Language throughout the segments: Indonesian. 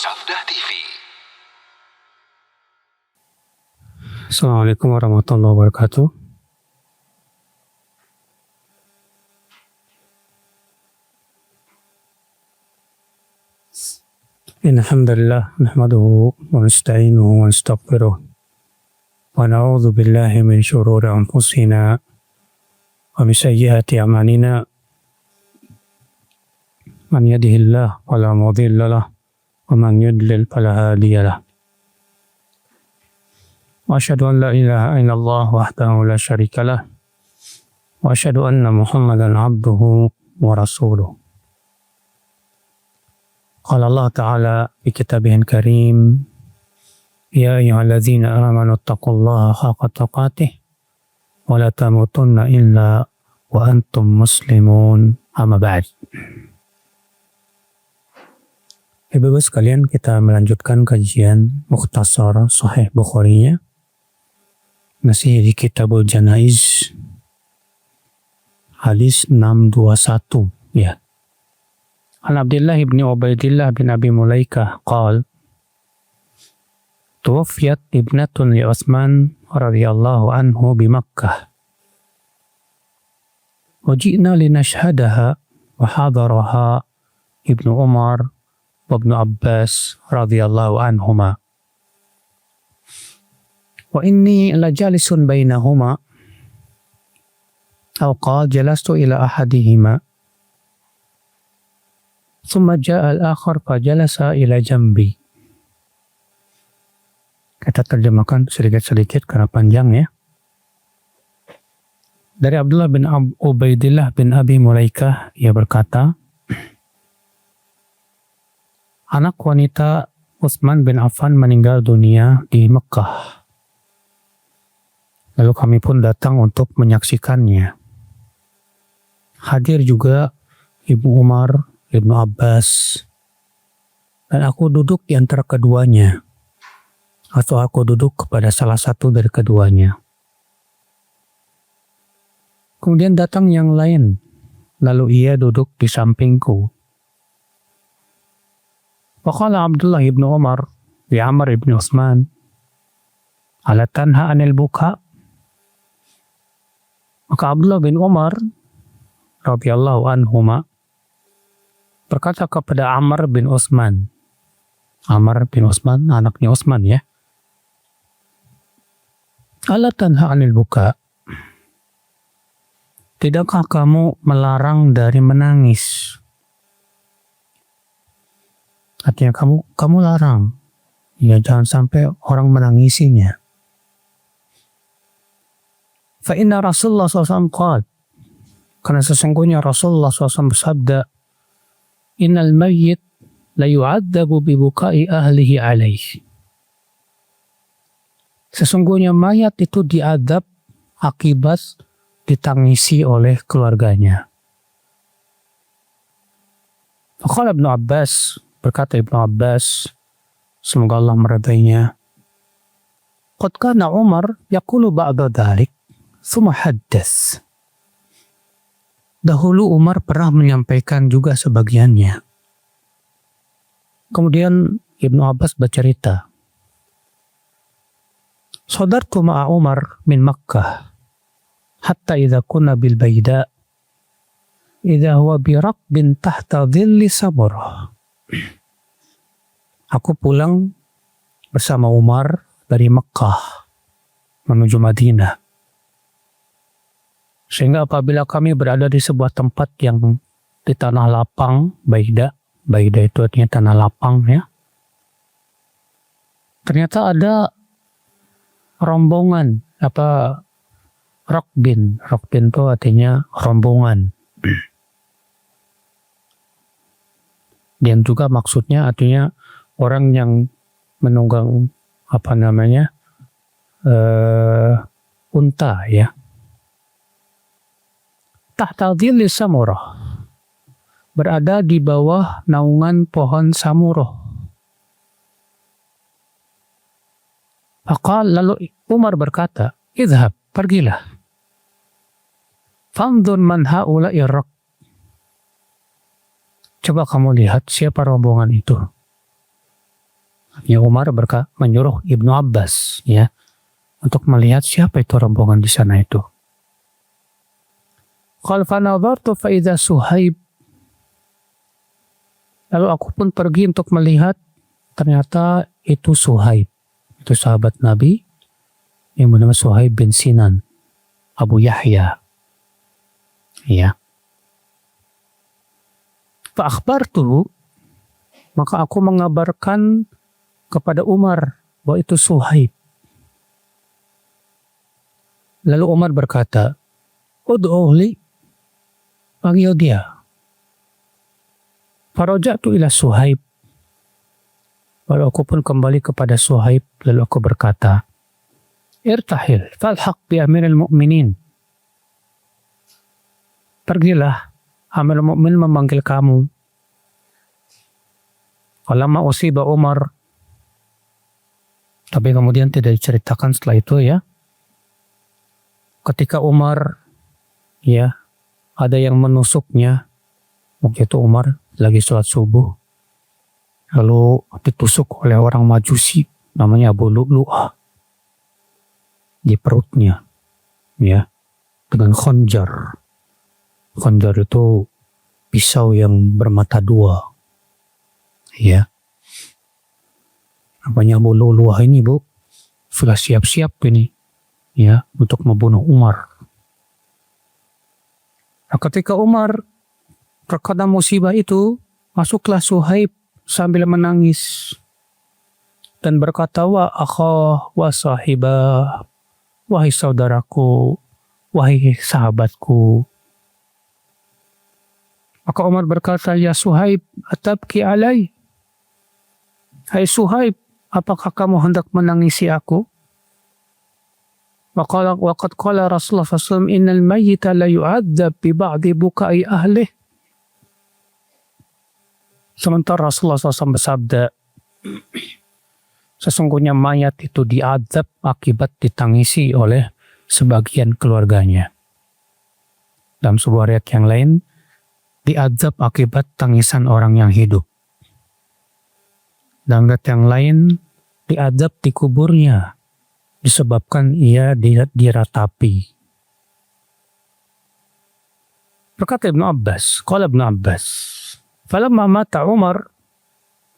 Sabda TV. Assalamualaikum warahmatullahi wabarakatuh. Innal hamdalillah nahmaduhu wa nasta'inuhu wa nastaghfiruh wa na'udzu billahi min shururi anfusina wa min sayyiati a'malina. Man yahdihillahu fala mudilla lahu wa man yudlil fala hadiya lahu. Wa asyhadu an la ilaha illallah wahdahu la syarika lah wa asyhadu anna Muhammadan abduhu wa rasuluh. Qala Allah Ta'ala fi kitabihil karim, ya ayyuhalladzina amanu taqullaha haqqa tuqatih wa la tamutunna illa wa antum muslimun. Amma ba'd. Ibu-ibu sekalian, kita melanjutkan kajian Mukhtasar Sahih Bukhari-nya. Masih di Kitabul Janaiz, hadis 621 ya. An Abdullah ibn Ubaidillah bin Abi Mulaikah qala tuwafiyat ibnatun li Utsman radhiyallahu anhu bi Makkah wa ji'na linashhadaha wa hadaraha Ibnu Umar wa Ibnu Abbas radhiyallahu anhuma wa inni lajalisun bainahuma aw qala jalastu ila ahadihima thumma ja'a al-akhar fajalasa ila jambi. Kita terjemahkan sedikit-sedikit karena panjang ya. Dari Abdullah bin Ubaidillah bin Abi Mulaikah, ia berkata, anak wanita Utsman bin Affan meninggal dunia di Mekah. Lalu kami pun datang untuk menyaksikannya. Hadir juga Ibnu Umar, Ibnu Abbas, dan aku duduk di antara keduanya, atau aku duduk kepada salah satu dari keduanya. Kemudian datang yang lain, lalu ia duduk di sampingku. Faqala Abdullah ibnu Umar li Amr ibn Utsman, ala tanha anil buka? Maka Abdullah bin Umar radhiyallahu anhuma berkata kepada Amr bin Utsman. Amr bin Utsman, anaknya Utsman ya. Ala tanha anil buka? Tidakkah kamu melarang dari menangis? Artinya kamu larang. Ya, jangan sampai orang menangisinya. Fa inna Rasulullah SAW qala, karena sesungguhnya Rasulullah SAW bersabda, innal mayyit la yu'adzabu bi bukai ahlihi alaihi. Sesungguhnya mayat itu diadab akibat ditangisi oleh keluarganya. Faqala Ibnu Abbas, berkata Ibnu Abbas, semoga Allah meridainya, qad kana Umar yaqulu ba'da dzalik tsumma haddas. Dahulu Umar pernah menyampaikan juga sebagiannya. Kemudian Ibnu Abbas bercerita, sadartu ma'a Umar min Makkah hatta idza kunna bil Baida idza huwa bi raqbin tahta dhilli samurah. Aku pulang bersama Umar dari Makkah menuju Madinah. Sehingga apabila kami berada di sebuah tempat yang di tanah lapang, Baida itu artinya tanah lapang ya. Ternyata ada rombongan, Rokbin itu artinya rombongan. Dan juga maksudnya artinya orang yang menunggang unta ya. Tahta dhilli samurah, berada di bawah naungan pohon samurah. Faqal, lalu Umar berkata, idhab, pergilah. Fanzur man haula'i raq. Coba kamu lihat siapa rombongan itu. Ya, Umar menyuruh Ibnu Abbas ya untuk melihat siapa itu rombongan di sana itu. Qala fa nadhartu fa idza Suhaib. Lalu aku pun pergi untuk melihat, ternyata itu Suhaib. Itu sahabat Nabi yang bernama Suhaib bin Sinan, Abu Yahya. Ya. Fa akhbartu, maka aku mengabarkan kepada Umar bahwa itu Suhaib. Lalu Umar berkata, "Ud'uh li," panggil dia. Faraja'tu ila Suhaib. Lalu aku pun kembali kepada Suhaib, lalu aku berkata, "Irtahil falhaq bi amiril mu'minin." Pergilah, Amirul Mukminin memanggil kamu. Falamma usiba Umar, tapi kemudian tidak diceritakan setelah itu ya. Ketika Umar ya ada yang menusuknya, waktu itu Umar lagi sholat subuh, lalu ditusuk oleh orang Majusi namanya Abu Lu'lu'ah di perutnya ya dengan khonjar. Khonjar itu pisau yang bermata dua ya. Namanya Abu Lu'lu'ah ini Bu sudah siap-siap ini ya untuk membunuh Umar. Nah, ketika Umar terkena musibah itu, masuklah Suhaib sambil menangis dan berkata, "Wa akha wa sahibah," wahai saudaraku, wahai sahabatku. Maka Umar berkata, "Ya Suhaib, atabki alai?" Hai Suhaib, apakah kamu hendak menangisi aku? Waqad qala Rasulullah SAW, "Innal mayyita la yu'adzab bi ba'di bukai ahlih." Sementara Rasulullah SAW bersabda, sesungguhnya mayat itu diazab akibat ditangisi oleh sebagian keluarganya. Dalam sebuah riwayat yang lain, diazab akibat tangisan orang yang hidup. Dalam riwayat yang lain, diazab di kuburnya disebabkan ia diratapi. Berkata Ibnu Abbas, qala Ibnu Abbas, falamma mata Umar,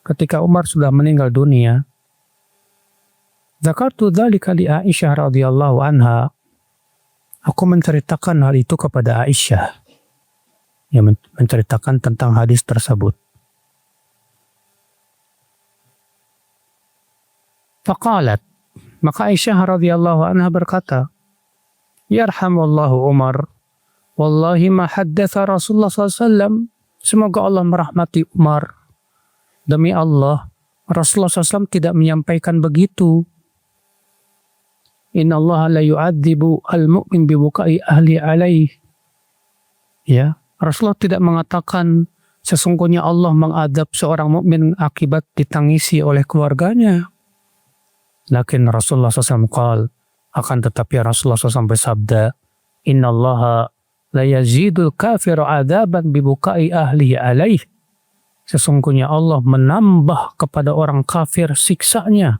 ketika Umar sudah meninggal dunia, zakartu dzalika li Aisyah radhiyallahu anha, aku menceritakan hal itu kepada Aisyah, yang menceritakan tentang hadis tersebut. Faqalat, maka Aisyah radhiyallahu anha berkata, "Yarhamullahu Umar, wallahi ma haddatha Rasulullah SAW." Semoga Allah merahmati Umar. Demi Allah, Rasulullah SAW tidak menyampaikan begitu. Inna Allah la yu'adzibu al-mu'min bibukai ahli alaih. Ya, Rasulullah tidak mengatakan sesungguhnya Allah mengadab seorang mukmin akibat ditangisi oleh keluarganya. Lakin Rasulullah SAW qal, akan tetapi Rasulullah SAW bersabda, "Inna Allah la yazidul kafiru adaban bibukai ahli alaih." Sesungguhnya Allah menambah kepada orang kafir siksanya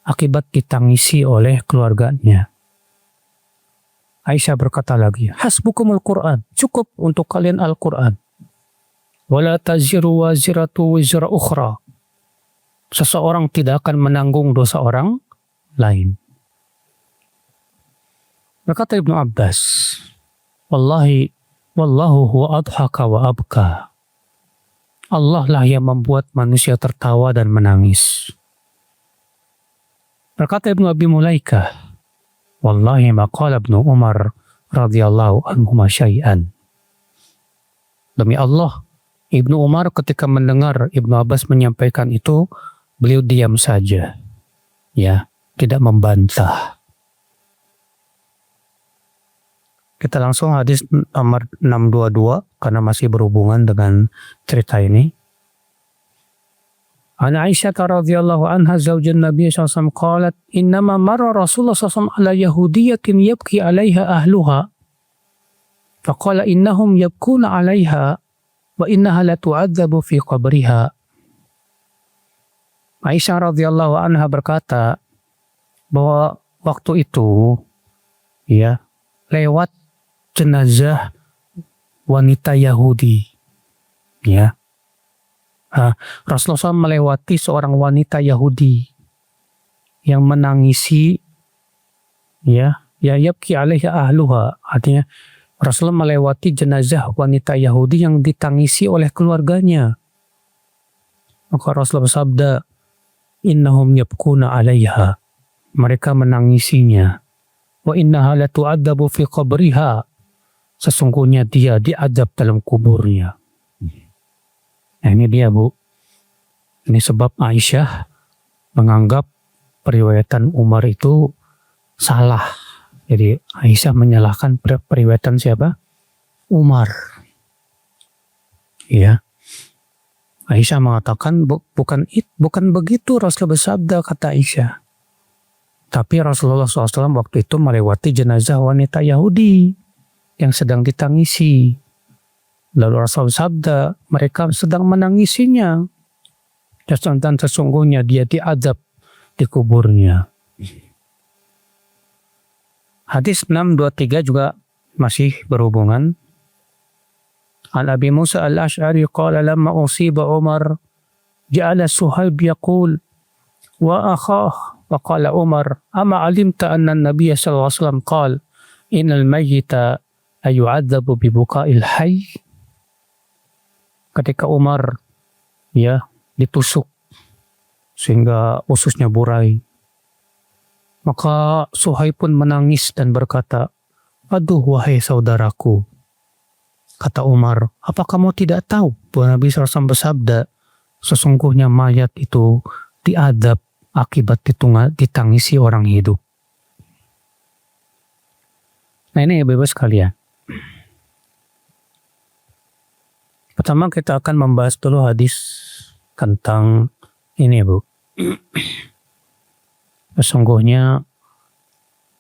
akibat ditangisi oleh keluarganya. Aisyah berkata lagi, "Hasbukumul Quran." Cukup untuk kalian Al-Quran. "Wala taziru waziratu wizra ukhra." Seseorang tidak akan menanggung dosa orang lain. Berkata Ibnu Abbas, "Wallahi, wallahu huwa adhaka wa abka." Allah lah yang membuat manusia tertawa dan menangis. Berkata Ibnu Abi Mulaikah, "Wallahi ma qala Ibnu Umar radhiyallahu anhuma syai'an." Demi Allah, Ibnu Umar ketika mendengar Ibnu Abbas menyampaikan itu, beliau diam saja, ya, tidak membantah. Kita langsung hadis nomor 622 karena masih berhubungan dengan cerita ini. An Aisyah radhiyallahu anha zaujun Nabi SAW qalat, "Innama marra Rasulullah SAW ala yahudiyatin yabki alaiha ahluha. Faqala innahum yabkuna alaiha wa innaha la tu'adzabu fi qabriha." Aisyah radhiyallahu anha berkata bahwa waktu itu ya lewat jenazah wanita Yahudi ya. Rasulullah SAW melewati seorang wanita Yahudi yang menangisi ya yabki alaiha ahluha, artinya Rasulullah melewati jenazah wanita Yahudi yang ditangisi oleh keluarganya. Maka Rasulullah bersabda, innahum yabkuna alaiha, mereka menangisinya. Wa innaha la tu'adzabu fi qabriha, sesungguhnya dia diazab dalam kuburnya. Nah ini dia Bu, ini sebab Aisyah menganggap periwayatan Umar itu salah. Jadi Aisyah menyalahkan periwayatan siapa? Umar. Ya. Aisyah mengatakan bukan begitu Rasulullah bersabda, kata Aisyah. Tapi Rasulullah SAW waktu itu melewati jenazah wanita Yahudi yang sedang ditangisi. Lalu Rasulullah bersabda, mereka sedang menangisinya. Dan sesungguhnya dia diazab di kuburnya. Hadis 623 juga masih berhubungan. An Abi Musa al-Ash'ari qala lamma usiba Umar ja'ala Suhaib yaqul wa akhah wa qala Umar ama alimta anna an-nabiy sallallahu alaihi wasallam qala innal mayyita ayu'adzabu bi buka'il hayy. Ketika Umar ya ditusuk sehingga ususnya burai, maka Suhaib pun menangis dan berkata, aduh wahai saudaraku. Kata Umar, apa kamu tidak tahu bahwa Nabi SAW bersabda, sesungguhnya mayat itu diadab akibat ditangisi orang hidup. Nah ini ya bebas sekalian. Pertama kita akan membahas dulu hadis tentang ini Bu. Sesungguhnya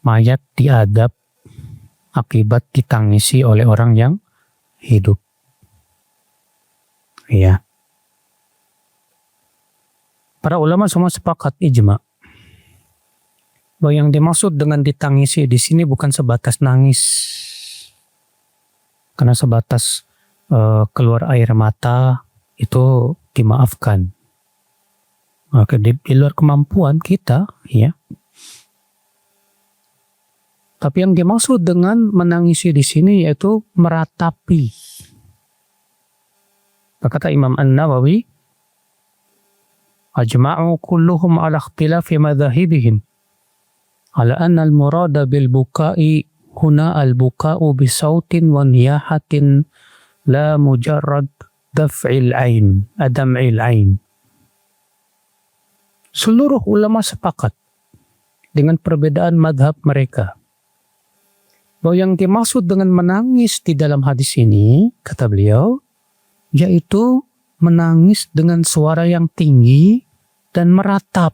mayat diadab akibat ditangisi oleh orang yang hidup. Ya. Para ulama semua sepakat ijma bahwa yang dimaksud dengan ditangisi di sini bukan sebatas nangis, karena sebatas keluar air mata itu dimaafkan. Maka di luar kemampuan kita, ya. Tapi yang dimaksud dengan menangisi di sini yaitu meratapi. Kata Imam An-Nawawi, ajma'u kulluhum ala ikhtilafi madhahibihim ala anna al-murada bil buka'i huna al-buka'u bi sautin wa niyahatin la mujarrad daf'il ain, adam'il ain. Seluruh ulama sepakat dengan perbedaan madhab mereka bahwa yang dimaksud dengan menangis di dalam hadis ini, kata beliau, yaitu menangis dengan suara yang tinggi dan meratap,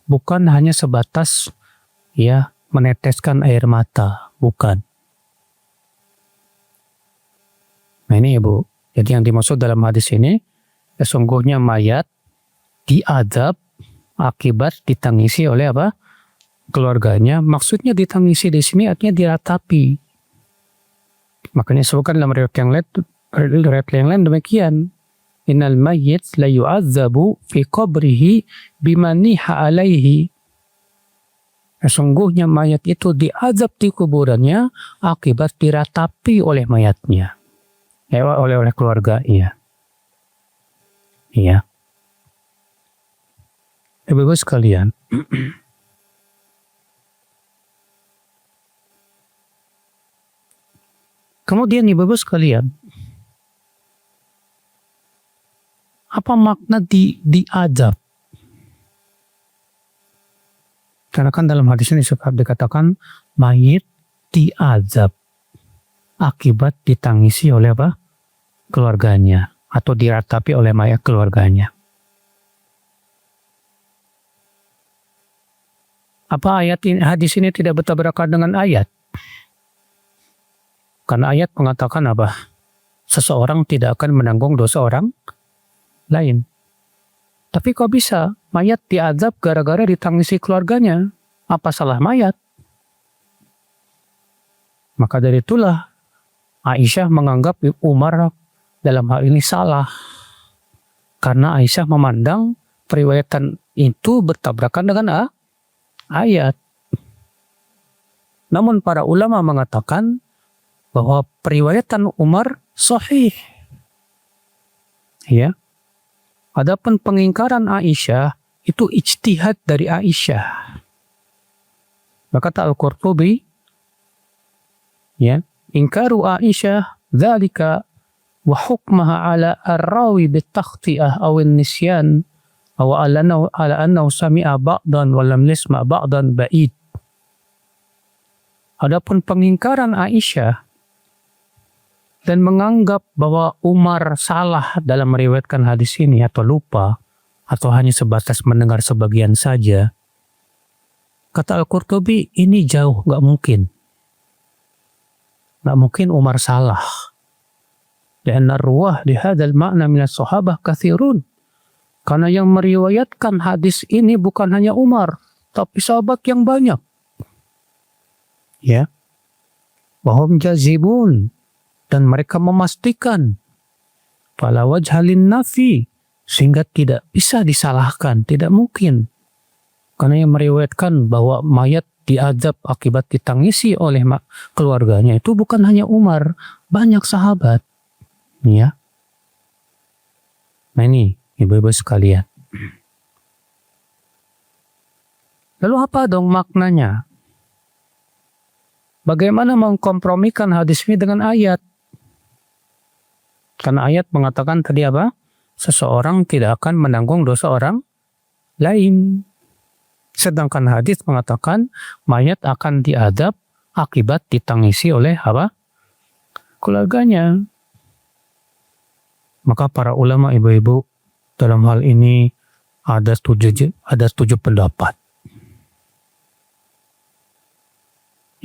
bukan hanya sebatas ya meneteskan air mata, bukan. Nah ini Ibu, jadi yang dimaksud dalam hadis ini, sesungguhnya mayat diadab akibat ditangisi oleh apa? Keluarganya. Maksudnya ditangisi di sini artinya diratapi. Makanya sebutkan dalam riwayat yang lain demikian. Innal mayyit la yu'adzabu fi qabrihi bima niha alaihi. Sesungguhnya mayat itu diazab di kuburannya akibat diratapi oleh mayatnya. Oleh keluarga, iya. Iya. Ibu-ibu sekalian, kemudian ibu-ibu sekalian, apa makna diazab? Karena kan dalam hadis ini dikatakan mayit diazab akibat ditangisi oleh apa? Keluarganya atau diratapi oleh mayat keluarganya. Apa hadis ini tidak bertabrakan dengan ayat? Karena ayat mengatakan apa? Seseorang tidak akan menanggung dosa orang lain. Tapi kok bisa mayat diazab gara-gara ditangisi keluarganya? Apa salah mayat? Maka dari itulah Aisyah menganggap Umar dalam hal ini salah. Karena Aisyah memandang periwayatan itu bertabrakan dengan ayat. Namun para ulama mengatakan bahwa periwayatan Umar sahih. Ya. Adapun pengingkaran Aisyah itu ijtihad dari Aisyah. Berkata Al-Qurtubi, ya, ingkaru Aisyah dzalika wa hukmaha ala ar-rawi bitakhti'ah aw an-nisyan aw ala annahu sami'a ba'dan wa lam yasma' ba'dan ba'id. Adapun pengingkaran Aisyah dan menganggap bahwa Umar salah dalam meriwayatkan hadis ini atau lupa atau hanya sebatas mendengar sebagian saja, kata Al-Qurtubi, ini jauh, gak mungkin. Gak mungkin Umar salah. Lianna ruwah di hadzal ma'na minas sahabah katsirun. Karena yang meriwayatkan hadis ini bukan hanya Umar, tapi sahabat yang banyak. Ya. Wahum jazibun. Dan mereka memastikan fala wajhalin nafi, sehingga tidak bisa disalahkan, tidak mungkin. Karena yang meriwayatkan bahwa mayat diazab akibat ditangisi oleh keluarganya itu bukan hanya Umar, banyak sahabat. Ya. Nah ini ibu-ibu sekalian. Lalu apa dong maknanya? Bagaimana mengkompromikan hadis ini dengan ayat? Karena ayat mengatakan tadi apa? Seseorang tidak akan menanggung dosa orang lain. Sedangkan hadis mengatakan mayat akan diadab akibat ditangisi oleh apa? Keluarganya. Maka para ulama ibu-ibu dalam hal ini ada 7 pendapat.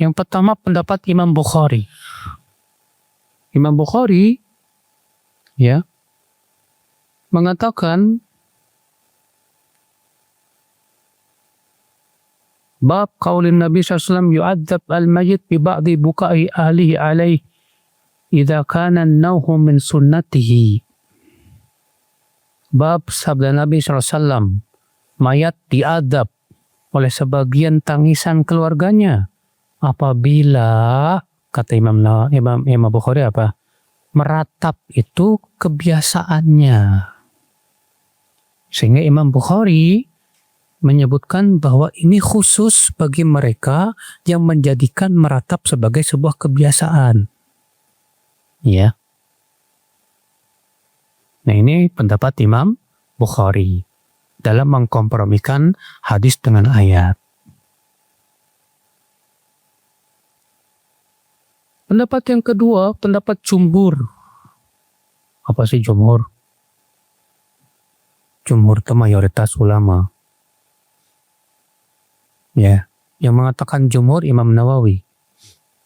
Yang pertama pendapat Imam Bukhari. Imam Bukhari ya mengatakan bab qaulin Nabi SAW yu'adzab al-mayyit bi ba'di buka'i ahlihi alaih idza kana an-nawhu min sunnatihi. Bab sabda Nabi SAW, mayat diadab oleh sebagian tangisan keluarganya apabila, kata Imam Bukhari apa? Meratap itu kebiasaannya. Sehingga Imam Bukhari menyebutkan bahwa ini khusus bagi mereka yang menjadikan meratap sebagai sebuah kebiasaan. Ya. Nah ini pendapat Imam Bukhari dalam mengkompromikan hadis dengan ayat. Pendapat yang kedua, pendapat jumhur. Apa sih jumhur? Jumhur itu mayoritas ulama. Ya, yang mengatakan jumhur Imam Nawawi.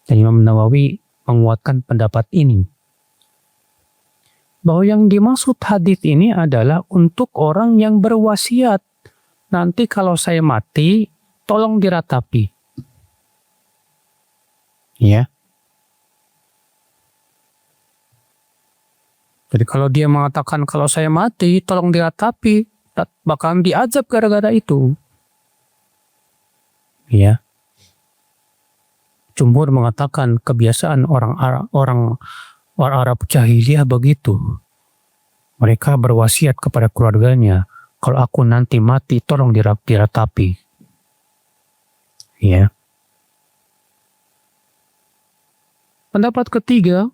Dan Imam Nawawi menguatkan pendapat ini. Bahwa yang dimaksud hadis ini adalah untuk orang yang berwasiat. Nanti kalau saya mati, tolong diratapi. Ya. Jadi kalau dia mengatakan kalau saya mati, tolong diratapi, bakalan diazab gara-gara itu. Ya. Jumhur mengatakan kebiasaan orang Arab jahiliyah begitu. Mereka berwasiat kepada keluarganya, kalau aku nanti mati, tolong diratapi. Ya. Pendapat ketiga,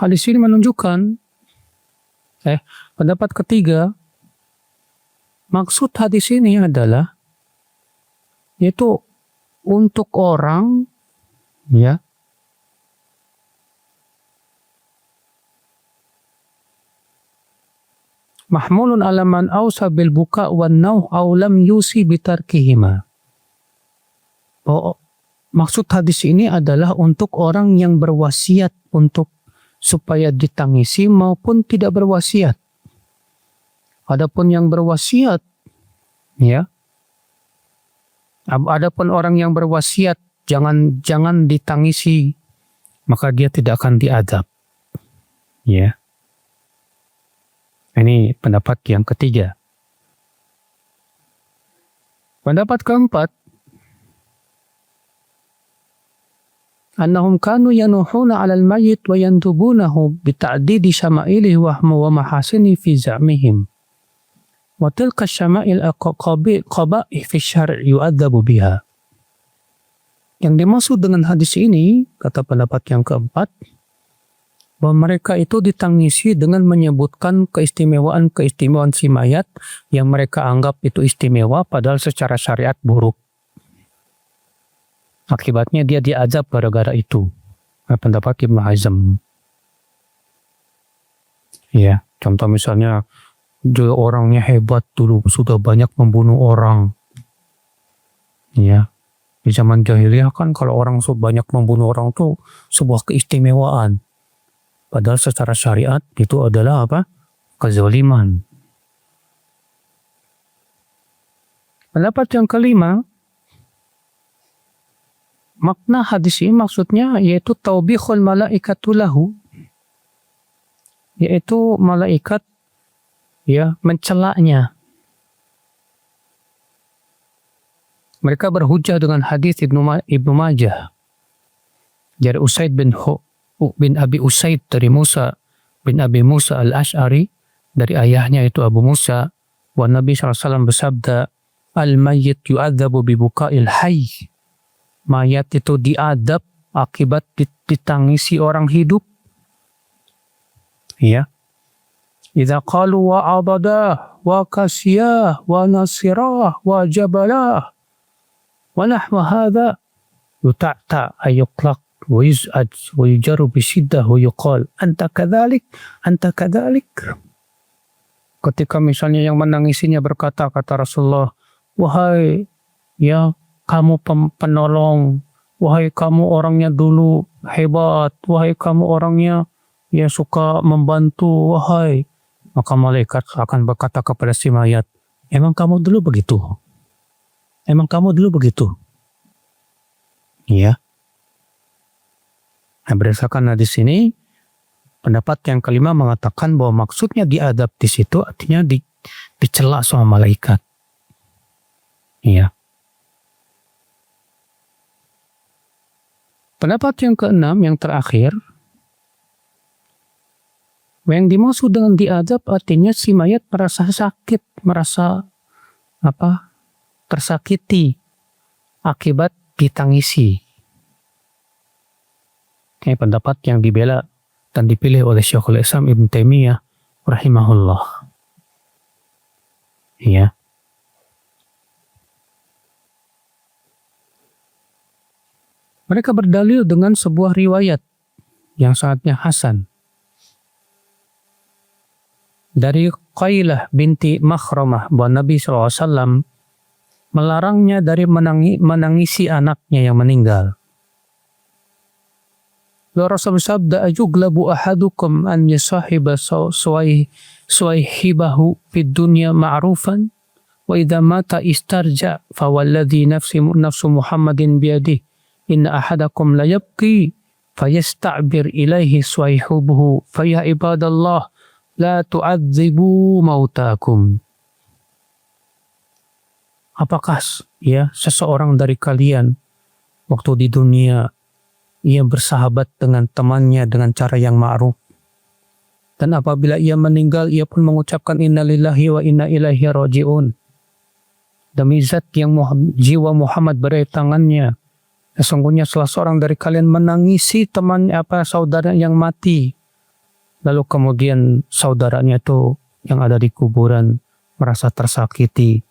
hadis ini menunjukkan, pendapat ketiga, maksud hadis ini adalah yaitu untuk orang ya mahmulun ala man ausa bil buka wan nauh aw lam yusi bitarkihima. Maksud hadis ini adalah untuk orang yang berwasiat untuk supaya ditangisi maupun tidak berwasiat. Adapun yang berwasiat, ya. Adapun orang yang berwasiat jangan ditangisi, maka dia tidak akan diadab. Ya. Ini pendapat yang ketiga. Pendapat keempat, annahum kanu yanuhuna 'alal mayyit wa yantubunahu bita'didi syama'ilihi wa mahasini fi za'mihim. Wa tilka syama'il qaba'ih fi syar' yu'adzabu biha. Yang dimaksud dengan hadis ini, kata pendapat yang keempat, bahwa mereka itu ditangisi dengan menyebutkan keistimewaan si mayat yang mereka anggap itu istimewa padahal secara syariat buruk. Akibatnya dia diazab gara-gara itu. Pendapat Ibnu Hazm. Ya, contoh misalnya dia orangnya hebat dulu, sudah banyak membunuh orang. Ya, di zaman jahiliyah kan kalau orang banyak membunuh orang itu sebuah keistimewaan. Padahal secara syariat itu adalah apa? Kezaliman. Pendapat yang kelima, makna hadis ini maksudnya yaitu taubihul malaikatu lahu, yaitu malaikat ya mencelaknya. Mereka berhujjah dengan hadis Ibnu Majah dari Usaid bin Abi Usaid dari Musa bin Abi Musa al-Ash'ari dari ayahnya itu Abu Musa, wa Nabi SAW bersabda, al-mayyit yu'adzabu bibuka'il hayy. Mayat itu diadab akibat ditangisi orang hidup. Ya. Idza qalu wa abadah wa kasiyah wa nasirah wa jabalah wa nahwa hadha yuta'ta ayuqlaq wa yuz'ad wa yujaru bisiddah wa yuqal anta kadzalik. Ketika misalnya yang menangisinya berkata, kata Rasulullah, wahai ya kamu penolong, wahai kamu orangnya dulu hebat, wahai kamu orangnya ya suka membantu, wahai. Maka malaikat akan berkata kepada si mayat, emang kamu dulu begitu? Emang kamu dulu begitu? Ya. Nah, berdasarkan hadis ini, pendapat yang kelima mengatakan bahwa maksudnya diadab di situ artinya dicela sama malaikat. Iya. Pendapat yang keenam, yang terakhir, yang dimaksud dengan diadab artinya si mayat merasa sakit, merasa tersakiti akibat ditangisi. Ini pendapat yang dibela dan dipilih oleh Syekhul Islam Ibn Taimiyah rahimahullah. Iya. Mereka berdalil dengan sebuah riwayat yang sangatnya hasan dari Qailah binti Makhramah bahwa Nabi SAW melarangnya dari menangisi anaknya yang meninggal. Rasul bersabda, ajuglabu ahadukum an yasahiba suwaihibahu fid dunya ma'rufan wa idza mata istarja fa walladhi nafsu Muhammadin biyadihi inna ahadakum la yabqi fayasta'bir ilaihi suwaihubuhu fa ya ibadallah la tu'adzibu mautakum. Apakah ya seseorang dari kalian waktu di dunia ia bersahabat dengan temannya dengan cara yang ma'ruf, dan apabila ia meninggal ia pun mengucapkan innalillahi wa inna ilaihi raji'un, demi zat yang jiwa Muhammad berada di tangannya, sesungguhnya salah seorang dari kalian menangisi temannya saudara yang mati, lalu kemudian saudaranya itu yang ada di kuburan merasa tersakiti.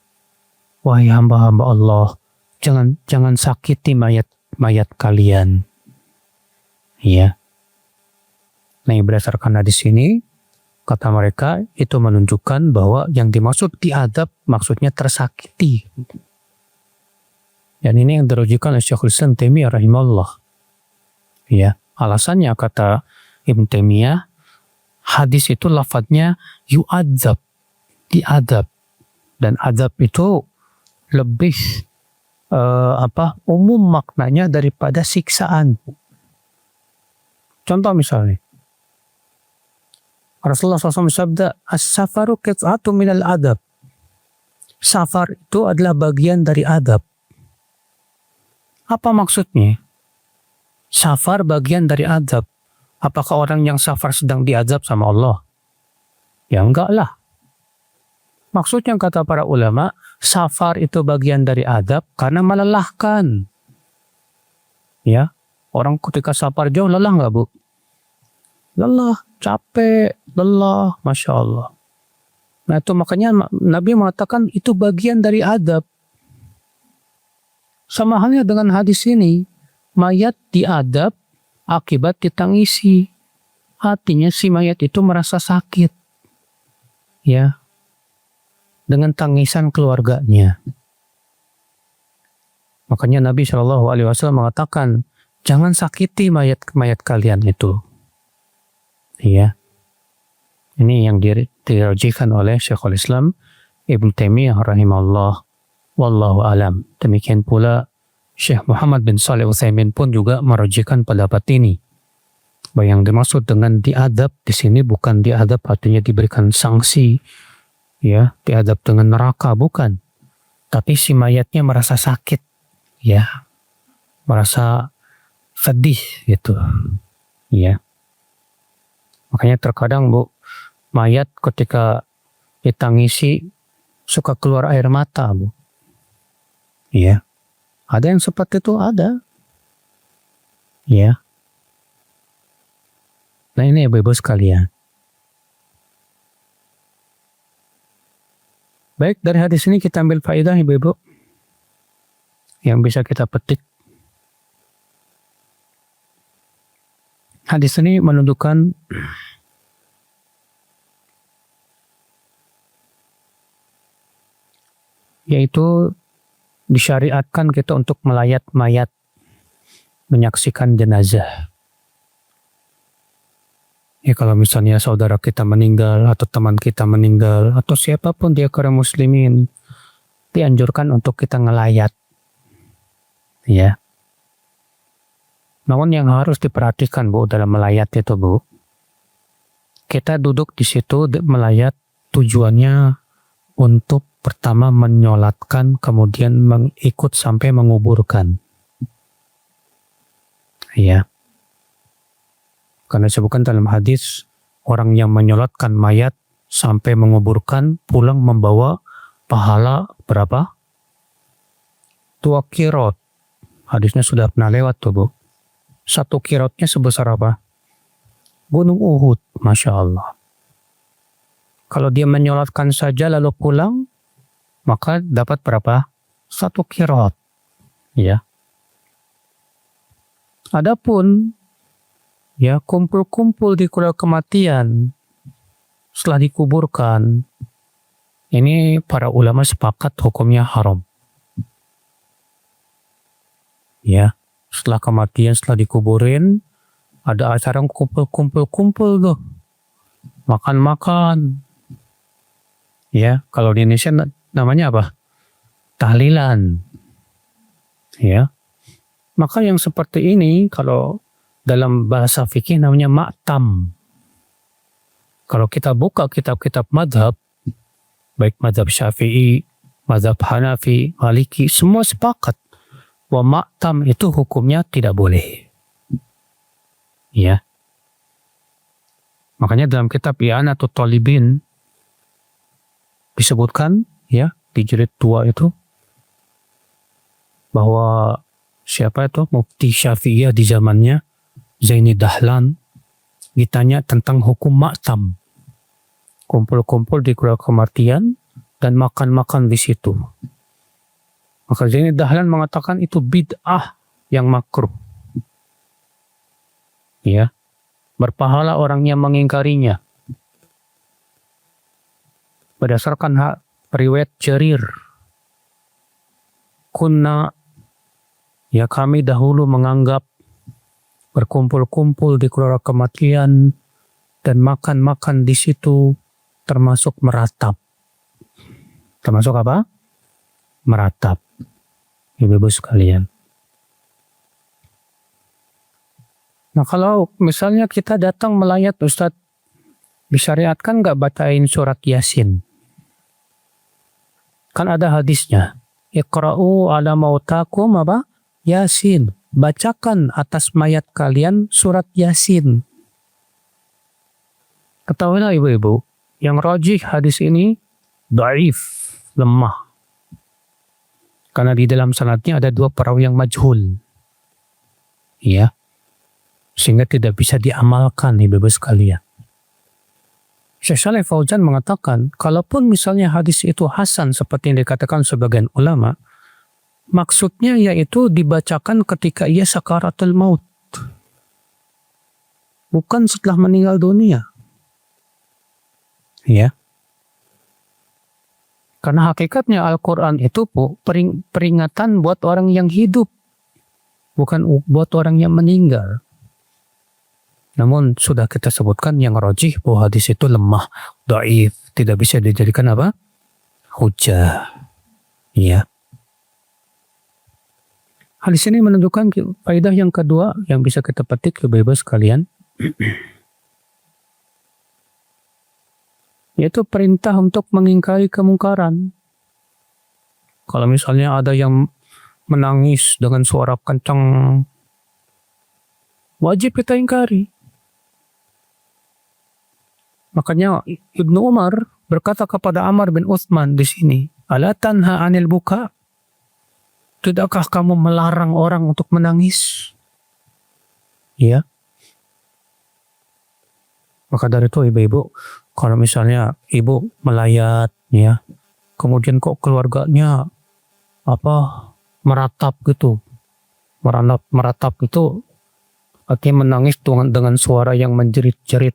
Wahai hamba-hamba Allah, jangan sakiti mayat kalian. Ya. Nah, berdasarkan hadis ini, Kata mereka itu menunjukkan bahwa yang dimaksud diadab maksudnya tersakiti. Dan ini yang dirujukan oleh Syekhul Islam Taimiyah rahimahullah. Ya, alasannya kata Ibn Taimiyah, hadis itu lafadznya yu'adzab, diadab. Dan adab itu lebih umum maknanya daripada siksaan. Contoh misalnya, Rasulullah SAW bersabda, as-safaru qit'atu minal adab. Safar itu adalah bagian dari adab. Apa maksudnya? Safar bagian dari adab. Apakah orang yang safar sedang diazab sama Allah? Ya enggak lah. Maksudnya kata para ulama, safar itu bagian dari adab karena melelahkan. Ya, orang ketika safar jauh lelah enggak, Bu? Lelah, capek, lelah, Masya Allah. Nah itu makanya Nabi mengatakan itu bagian dari adab. Sama halnya dengan hadis ini, mayat diadab akibat ditangisi. Artinya si mayat itu merasa sakit. Ya, dengan tangisan keluarganya. Makanya Nabi SAW mengatakan, jangan sakiti mayat kalian itu. Ya, ini yang dirajikan oleh Syekhul Islam Ibn Taimiyah rahimahullah. Wallahu alam. Demikian pula Syekh Muhammad bin Shalih Utsaimin pun juga merajikan pendapat ini. Bahwa yang dimaksud dengan diadab di sini bukan diadab artinya diberikan sanksi, ya, diadab dengan neraka, bukan. Tapi si mayatnya merasa sakit, ya, merasa sedih gitu, ya. Makanya terkadang, Bu, mayat ketika ditangisi suka keluar air mata, Bu. Ya, ada yang seperti itu, ada. Ya. Nah ini Ibu-Ibu sekalian. Baik, dari hadis ini kita ambil faedah Ibu-Ibu yang bisa kita petik. Hadis ini menunjukkan yaitu disyariatkan kita untuk melayat mayat, menyaksikan jenazah. Ya kalau misalnya saudara kita meninggal atau teman kita meninggal atau siapapun dia kaum muslimin, dianjurkan untuk kita ngelayat. Ya. Namun yang harus diperhatikan, Bu, dalam melayat itu, Bu, kita duduk di situ melayat tujuannya untuk pertama menyolatkan, kemudian mengikut sampai menguburkan. Ya. Karena disebutkan dalam hadis, orang yang menyolatkan mayat sampai menguburkan pulang membawa pahala berapa? 2 qirot. Hadisnya sudah pernah lewat tuh, Bu. 1 qirotnya sebesar apa? Gunung Uhud, Masya Allah. Kalau dia menyolatkan saja lalu pulang, maka dapat berapa? 1 qirot. Ya. Adapun ya kumpul-kumpul di kuil kematian setelah dikuburkan, ini para ulama sepakat hukumnya haram. Ya, setelah kematian, setelah dikuburin, ada acara kumpul-kumpul tuh, makan-makan. Ya, kalau di Indonesia namanya apa? Tahlilan. Ya, maka yang seperti ini kalau dalam bahasa fikih namanya ma'tam. Kalau kita buka kitab-kitab madhab, baik madhab Syafi'i, madhab Hanafi, Maliki, semua sepakat bahwa ma'tam itu hukumnya tidak boleh. Ya. Makanya dalam kitab I'anatul Talibin disebutkan, ya, di jilid 2 itu, bahwa siapa itu Mufti Syafi'iyah di zamannya, Zaini Dahlan, ditanya tentang hukum ma'tam. Kumpul-kumpul di kuil kematian dan makan-makan di situ. Maka Zaini Dahlan mengatakan itu bid'ah yang makruh. Ya, berpahala orang yang mengingkarinya. Berdasarkan riwayat Jarir, kunna, ya kami dahulu menganggap berkumpul-kumpul di keluarga kematian dan makan-makan di situ termasuk meratap. Termasuk apa? Meratap. Ibu-ibu sekalian. Nah kalau misalnya kita datang melayat, Ustadz, disyariatkan nggak bacain surat Yasin? Kan ada hadisnya. Iqra'u ala mautakum apa? Yasin. Bacakan atas mayat kalian surat Yasin. Ketahuilah ibu-ibu, yang rajih hadis ini dhaif, lemah. Karena di dalam sanadnya ada 2 perawi yang majhul. Ya. Sehingga tidak bisa diamalkan ibu-ibu sekalian. Syekh Shalih Fauzan mengatakan, kalaupun misalnya hadis itu hasan seperti yang dikatakan sebagian ulama, maksudnya yaitu dibacakan ketika ia sakaratul maut. Bukan setelah meninggal dunia. Ya. Karena hakikatnya Al-Quran itu peringatan buat orang yang hidup. Bukan buat orang yang meninggal. Namun sudah kita sebutkan yang rajih bahwa hadis itu lemah, dhaif, tidak bisa dijadikan apa? Hujjah. Ya. Hadis ini menunjukkan faedah yang kedua yang bisa kita petik ibu-ibu sekalian. Yaitu perintah untuk mengingkari kemungkaran. Kalau misalnya ada yang menangis dengan suara kencang, wajib kita ingkari. Makanya Ibnu Umar berkata kepada Ammar bin Uthman di sini, "Ala tanha anil buka?" Tidakkah kamu melarang orang untuk menangis? Ya. Maka dari itu ibu-ibu, kalau misalnya ibu melayat, ya, kemudian kok keluarganya meratap gitu, meratap itu artinya menangis dengan suara yang menjerit-jerit,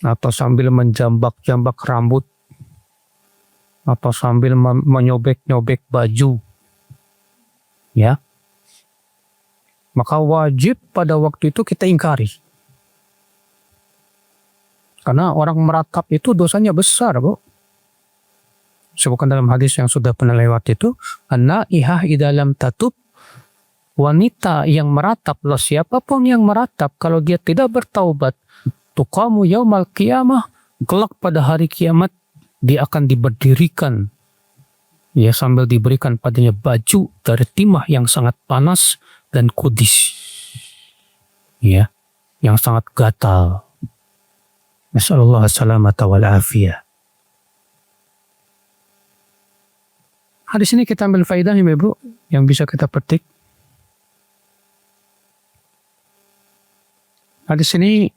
atau sambil menjambak-jambak rambut, atau sambil menyobek-nyobek baju, ya, maka wajib pada waktu itu kita ingkari. Karena orang meratap itu dosanya besar, Bu. Sebutkan dalam hadis yang sudah pernah lewat itu, an-naihah idza lam tatub, wanita yang meratap, loh siapapun yang meratap kalau dia tidak bertaubat, tuqamu yaumal qiyamah, kelak pada hari kiamat dia akan diberdirikan, ya, sambil diberikan padanya baju dari timah yang sangat panas dan kudis, ya, yang sangat gatal. Nasallallahu salamata wal afiyah. Hadis ini kita ambil faedah ya Ibu yang bisa kita petik. Hadis ini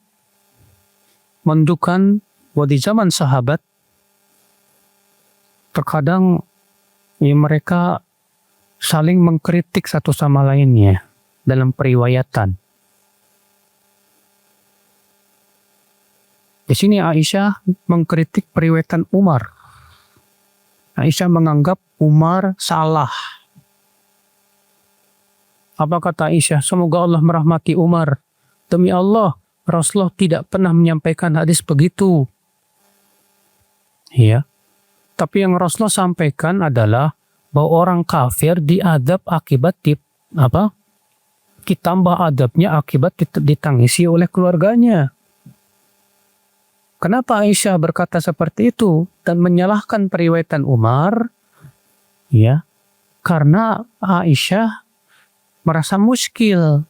menunjukkan bahwa di zaman sahabat terkadang ya, mereka saling mengkritik satu sama lainnya dalam periwayatan. Di sini Aisyah mengkritik periwayatan Umar. Aisyah menganggap Umar salah. Apa kata Aisyah? Semoga Allah merahmati Umar. Demi Allah, Rasulullah tidak pernah menyampaikan hadis begitu. Ya. Tapi yang Rasulullah sampaikan adalah bahwa orang kafir diadab akibat ditambah adabnya akibat ditangisi oleh keluarganya. Kenapa Aisyah berkata seperti itu dan menyalahkan periwayatan Umar? Ya, karena Aisyah merasa muskil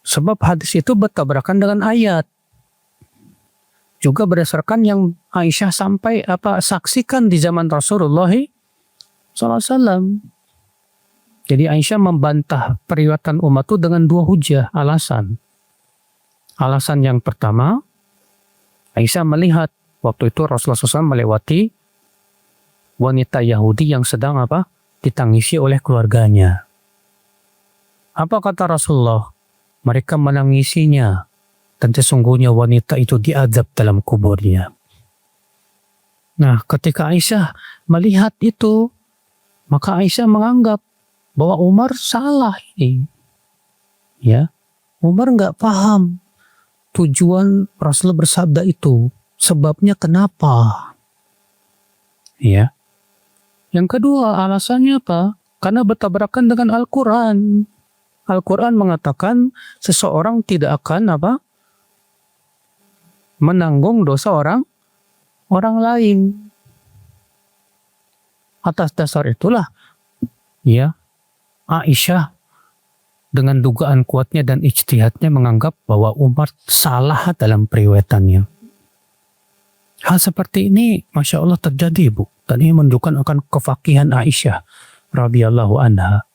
sebab hadis itu bertabrakan dengan ayat. Juga berdasarkan yang Aisyah saksikan di zaman Rasulullah SAW. Jadi Aisyah membantah periwayatan Umar itu dengan 2 hujah alasan. Alasan yang pertama, Aisyah melihat waktu itu Rasulullah SAW melewati wanita Yahudi yang sedang ditangisi oleh keluarganya. Apa kata Rasulullah? Mereka menangisinya dan sesungguhnya wanita itu diazab dalam kuburnya. Nah, ketika Aisyah melihat itu, maka Aisyah menganggap bahwa Umar salah ini. Ya, Umar nggak paham tujuan Rasul bersabda itu. Sebabnya kenapa? Ya. Yang kedua, alasannya apa? Karena bertabrakan dengan Al-Quran. Al-Quran mengatakan seseorang tidak akan menanggung dosa orang lain. Atas dasar itulah, ya, Aisyah dengan dugaan kuatnya dan ijtihadnya menganggap bahwa Umar salah dalam periwayatannya. Hal seperti ini, Masya Allah, terjadi, Bu. Dan ini menunjukkan akan kefakihan Aisyah radhiyallahu anha.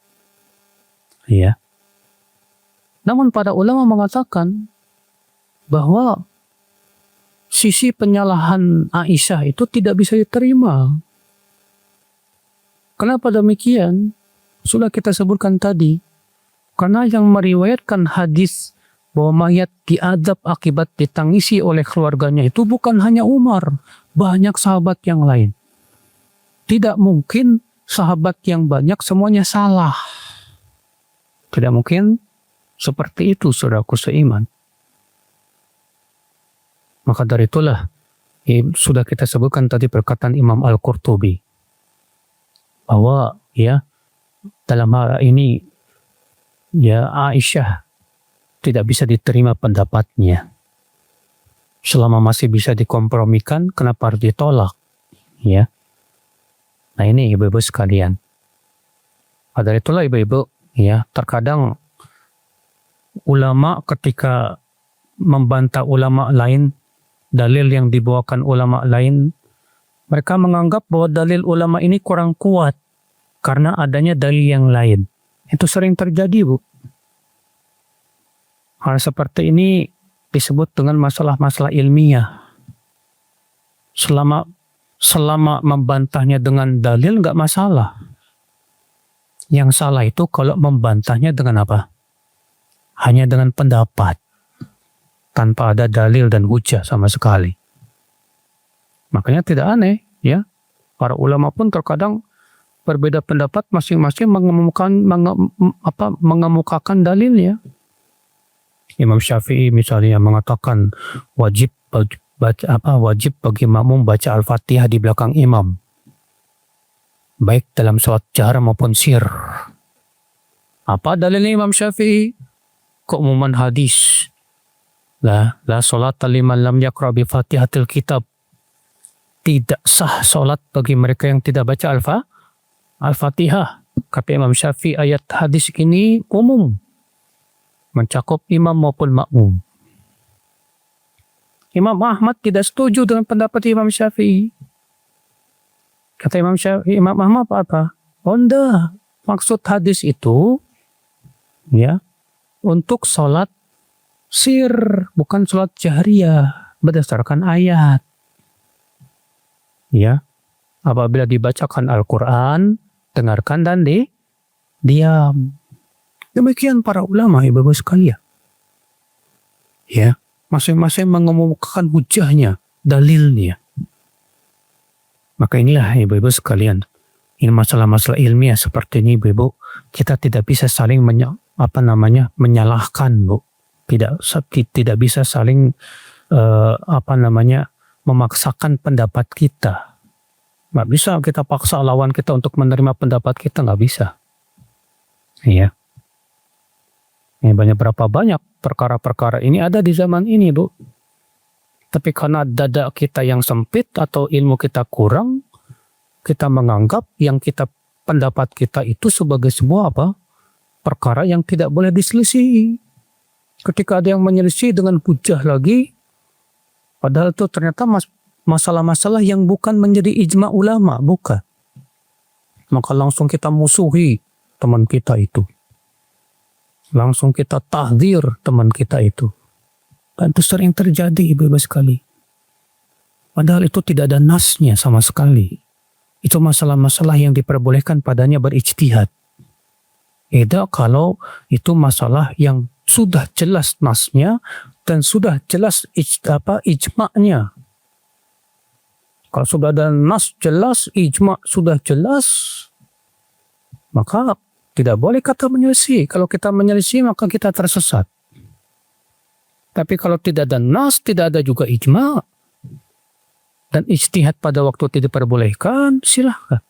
Ya. Namun para ulama mengatakan bahwa sisi penyalahan Aisyah itu tidak bisa diterima. Kenapa demikian? Sudah kita sebutkan tadi. Karena yang meriwayatkan hadis bahwa mayat diadab akibat ditangisi oleh keluarganya itu bukan hanya Umar, banyak sahabat yang lain. Tidak mungkin sahabat yang banyak semuanya salah. Tidak mungkin seperti itu, saudaraku seiman. Maka dari itulah sudah kita sebutkan tadi perkataan Imam Al-Qurtubi bahwa ya dalam hal ini ya Aisyah tidak bisa diterima pendapatnya. Selama masih bisa dikompromikan, kenapa harus ditolak? Ya. Nah ini ibu-ibu sekalian. Pada itulah ibu-ibu, ya, terkadang ulama ketika membantah ulama lain, dalil yang dibawakan ulama lain, mereka menganggap bahwa dalil ulama ini kurang kuat karena adanya dalil yang lain. Itu sering terjadi, Bu. Hal seperti ini disebut dengan masalah-masalah ilmiah. Selama membantahnya dengan dalil nggak masalah. Yang salah itu kalau membantahnya dengan apa? Hanya dengan pendapat, tanpa ada dalil dan hujah sama sekali. Makanya tidak aneh, ya. Para ulama pun terkadang berbeda pendapat, masing-masing mengemukakan dalilnya. Imam Syafi'i misalnya mengatakan wajib bagi makmum baca Al-Fatihah di belakang imam, baik dalam sholat jahar maupun sir. Apa dalilnya Imam Syafi'i? Keumuman hadis. La sholat liman lam yaqra bi Fatihatil kitab. Tidak sah sholat bagi mereka yang tidak baca Al-Fatihah. Kata Imam Syafi'i, ayat hadis ini umum, mencakup imam maupun makmum. Imam Ahmad tidak setuju dengan pendapat Imam Syafi'i. Kata Imam Ahmad apa? Oh enggak, maksud hadis itu ya untuk sholat sir, bukan sholat jahriyah berdasarkan ayat. Ya, apabila dibacakan Al-Quran, dengarkan dan diam. Demikian para ulama, ibu-ibu sekalian. Ya, masing-masing mengemukakan hujahnya, dalilnya. Maka inilah ibu-ibu sekalian, ini masalah-masalah ilmiah seperti ini, ibu-ibu, kita tidak bisa saling menyalahkan, Bu. Tidak bisa saling memaksakan pendapat kita. Nggak bisa kita paksa lawan kita untuk menerima pendapat kita, nggak bisa. Iya. Ini berapa banyak perkara-perkara ini ada di zaman ini, Bu. Tapi karena dada kita yang sempit atau ilmu kita kurang, kita menganggap pendapat kita itu sebagai sebuah perkara yang tidak boleh diselisih. Ketika ada yang menyelisih dengan hujah lagi, padahal itu ternyata masalah-masalah yang bukan menjadi ijma ulama, bukan. Maka langsung kita musuhi teman kita itu. Langsung kita tahdzir teman kita itu. Dan itu sering terjadi, ibu-ibu sekali. Padahal itu tidak ada nasnya sama sekali. Itu masalah-masalah yang diperbolehkan padanya berijtihad. Beda kalau itu masalah yang sudah jelas nasnya dan sudah jelas ijma'nya. Kalau sudah ada nas jelas, ijma sudah jelas, maka tidak boleh kata menyelisih. Kalau kita menyelisih maka kita tersesat. Tapi kalau tidak ada nas, tidak ada juga ijma, dan ijtihad pada waktu tidak diperbolehkan, silahkan.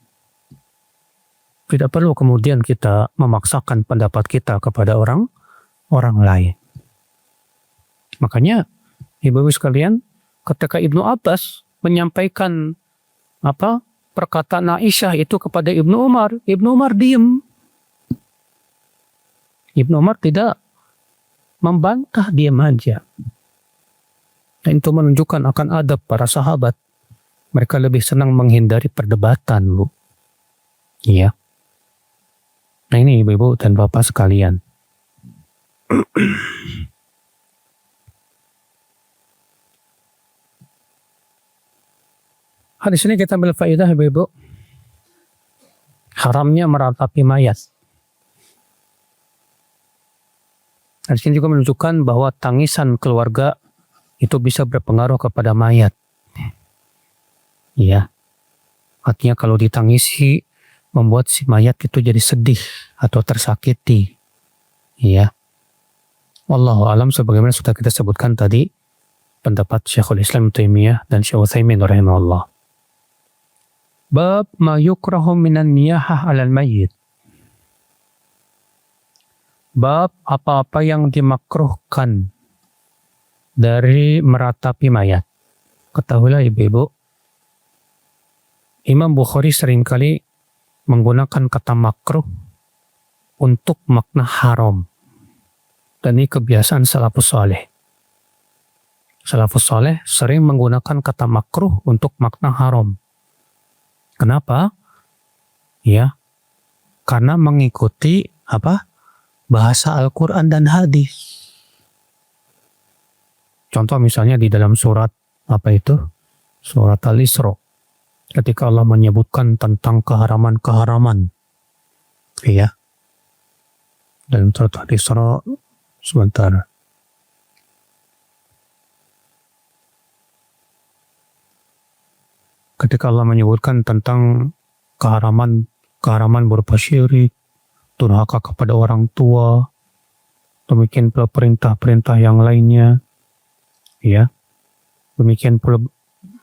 Tidak perlu kemudian kita memaksakan pendapat kita kepada orang lain. Makanya, ibu-ibu sekalian, ketika Ibnu Abbas menyampaikan perkataan Aisyah itu kepada Ibnu Umar diam. Ibnu Umar tidak membantah, diam aja. Dan itu menunjukkan akan adab para sahabat. Mereka lebih senang menghindari perdebatan, Bu. Iya. Nah ini ibu-ibu dan bapak sekalian. Hadis ini kita ambil faedah, ibu-ibu. Haramnya meratapi mayat. Hadis ini juga menunjukkan bahwa tangisan keluarga itu bisa berpengaruh kepada mayat. Iya. Artinya kalau ditangisi membuat si mayat itu jadi sedih atau tersakiti. Iya. Wallahu alam, sebagaimana sudah kita sebutkan tadi pendapat Syekhul Islam Taimiyah dan Syekh Utsaimin rahimahullah. Bab ma yukrahu minan niyahah 'alal mayyit. Bab apa-apa yang dimakruhkan dari meratapi mayat. Ketahuilah ibu-ibu, Imam Bukhari seringkali menggunakan kata makruh untuk makna haram. Dan ini kebiasaan salafus saleh. Salafus saleh sering menggunakan kata makruh untuk makna haram. Kenapa? Ya, karena mengikuti bahasa Al-Quran dan hadis. Contoh misalnya di dalam surat surat Al-Isra, ketika Allah menyebutkan tentang keharaman-keharaman. Iya. Dalam surat Al-Isra, sebentar. Ketika Allah menyebutkan tentang keharaman berupa syirik, durhaka kepada orang tua, demikian pula perintah-perintah yang lainnya. Ya. Demikian pula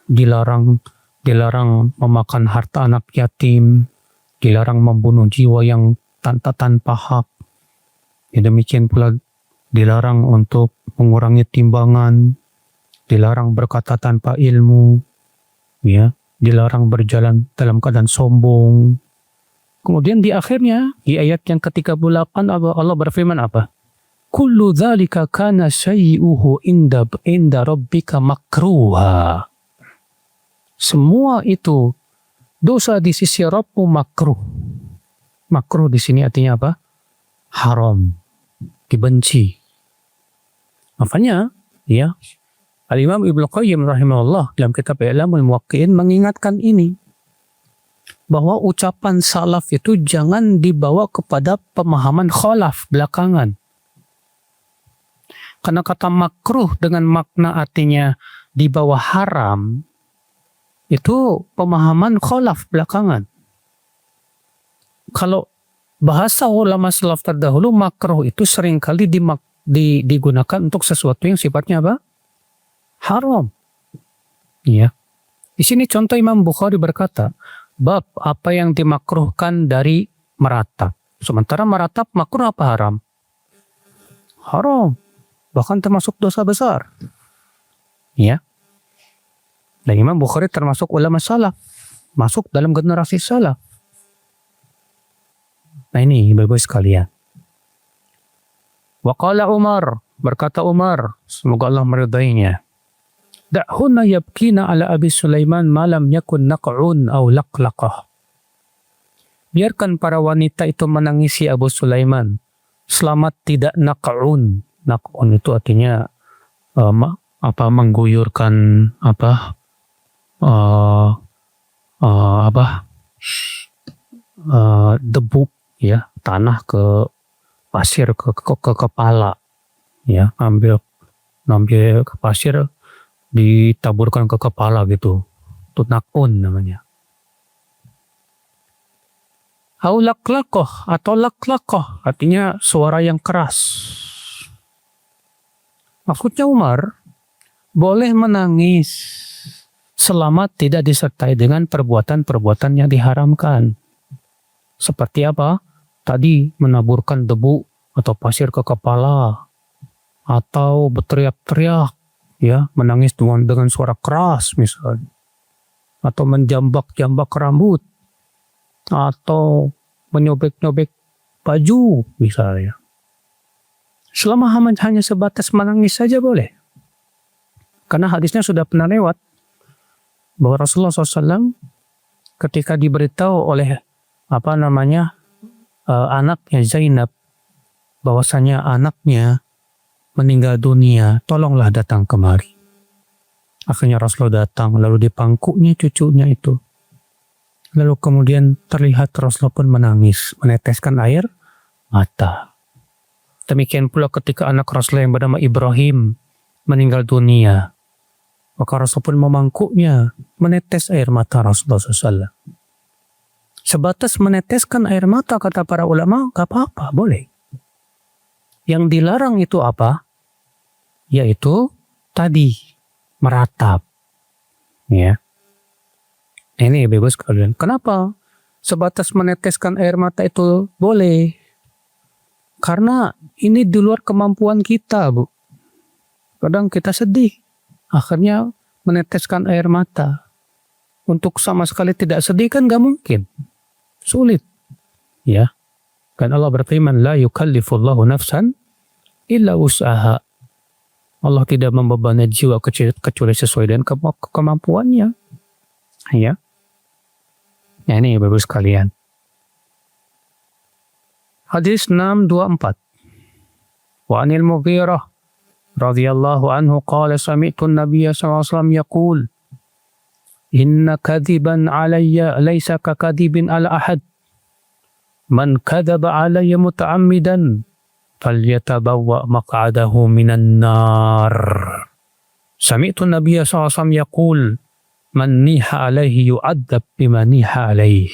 dilarang memakan harta anak yatim, dilarang membunuh jiwa yang tanpa hak. Ya, demikian pula dilarang untuk mengurangi timbangan, dilarang berkata tanpa ilmu, ya, dilarang berjalan dalam keadaan sombong. Kemudian di akhirnya, di ayat yang ke-38 Allah berfirman apa? Kullu dzalika kana syai'uhu inda rabbika makruha. Semua itu dosa di sisi Rabbmu makruh. Makruh di sini artinya apa? Haram, dibenci. Makanya, ya, Al-Imam Ibnu Qayyim rahimahullah dalam kitab I'lamul Muwaqqi'in mengingatkan ini, bahwa ucapan salaf itu jangan dibawa kepada pemahaman khalaf belakangan. Karena kata makruh dengan makna artinya di bawah haram, itu pemahaman khalaf belakangan. Kalau bahasa ulama salaf terdahulu, makruh itu seringkali digunakan untuk sesuatu yang sifatnya apa? Haram. Ya. Di sini contoh Imam Bukhari berkata, bab apa yang dimakruhkan dari meratap. Sementara meratap makruh apa haram? Haram. Bahkan termasuk dosa besar. Ya. Dan Imam Bukhari termasuk ulama salaf, masuk dalam generasi salaf. Nah ini ibu-ibu sekalian. Wa qala Umar, berkata Umar, semoga Allah meridainya, da'hunna yabkina ala Abi Sulaiman malam yakun naq'un aw laqlaqah. Biarkan para wanita itu menangisi Abu Sulaiman selama tidak naq'un. Naq'un itu artinya mengguyurkan debu, ya, tanah ke pasir ke kepala, ya, ambil ke pasir ditaburkan ke kepala gitu, Itu nakun namanya. Au laklakoh atau laklakoh, artinya suara yang keras. Maksudnya Umar boleh menangis selama tidak disertai dengan perbuatan-perbuatan yang diharamkan. Seperti apa? Tadi menaburkan debu atau pasir ke kepala, atau berteriak-teriak, ya, menangis dengan suara keras misalnya, atau menjambak-jambak rambut, atau menyobek-nyobek baju misalnya. Selama hanya sebatas menangis saja boleh. Karena hadisnya sudah pernah lewat bahwa Rasulullah SAW ketika diberitahu oleh anaknya Zainab bahwasanya anaknya meninggal dunia, tolonglah datang kemari. Akhirnya Rasulullah datang, lalu dipangkunya cucunya itu. Lalu kemudian terlihat Rasulullah pun menangis, meneteskan air mata. Demikian pula ketika anak Rasulullah yang bernama Ibrahim meninggal dunia, maka Rasul pun memangkuknya, menetes air mata Rasulullah SAW. Sebatas meneteskan air mata, kata para ulama, gak apa-apa, boleh. Yang dilarang itu apa? Yaitu tadi, meratap. Ya. Ini bebas kalian. Kenapa? Sebatas meneteskan air mata itu boleh. Karena ini di luar kemampuan kita, Bu. Kadang kita sedih. Akhirnya meneteskan air mata. Untuk sama sekali tidak sedih kan gak mungkin. Sulit. Ya. Kan Allah berfirman, la yukallifullahu nafsan illa usaha. Allah tidak membebani jiwa kecuali sesuai dengan kemampuannya. Ya. Ya, ini Bapak sekalian. Hadis 624. Wa anil Mughirah radhiyallahu anhu qala sami'tu an-nabiyya sallallahu alaihi wasallam yaqul inna kadhiban alayya laysa ka kadhibin ala ahad man kadhaba alayya muta'ammidan falyatabawwa maq'adahu minan nar. Sami'tu an-nabiyya sallallahu alaihi wasallam yaqul man niha alaihi yu'adzab bima niha alaihi.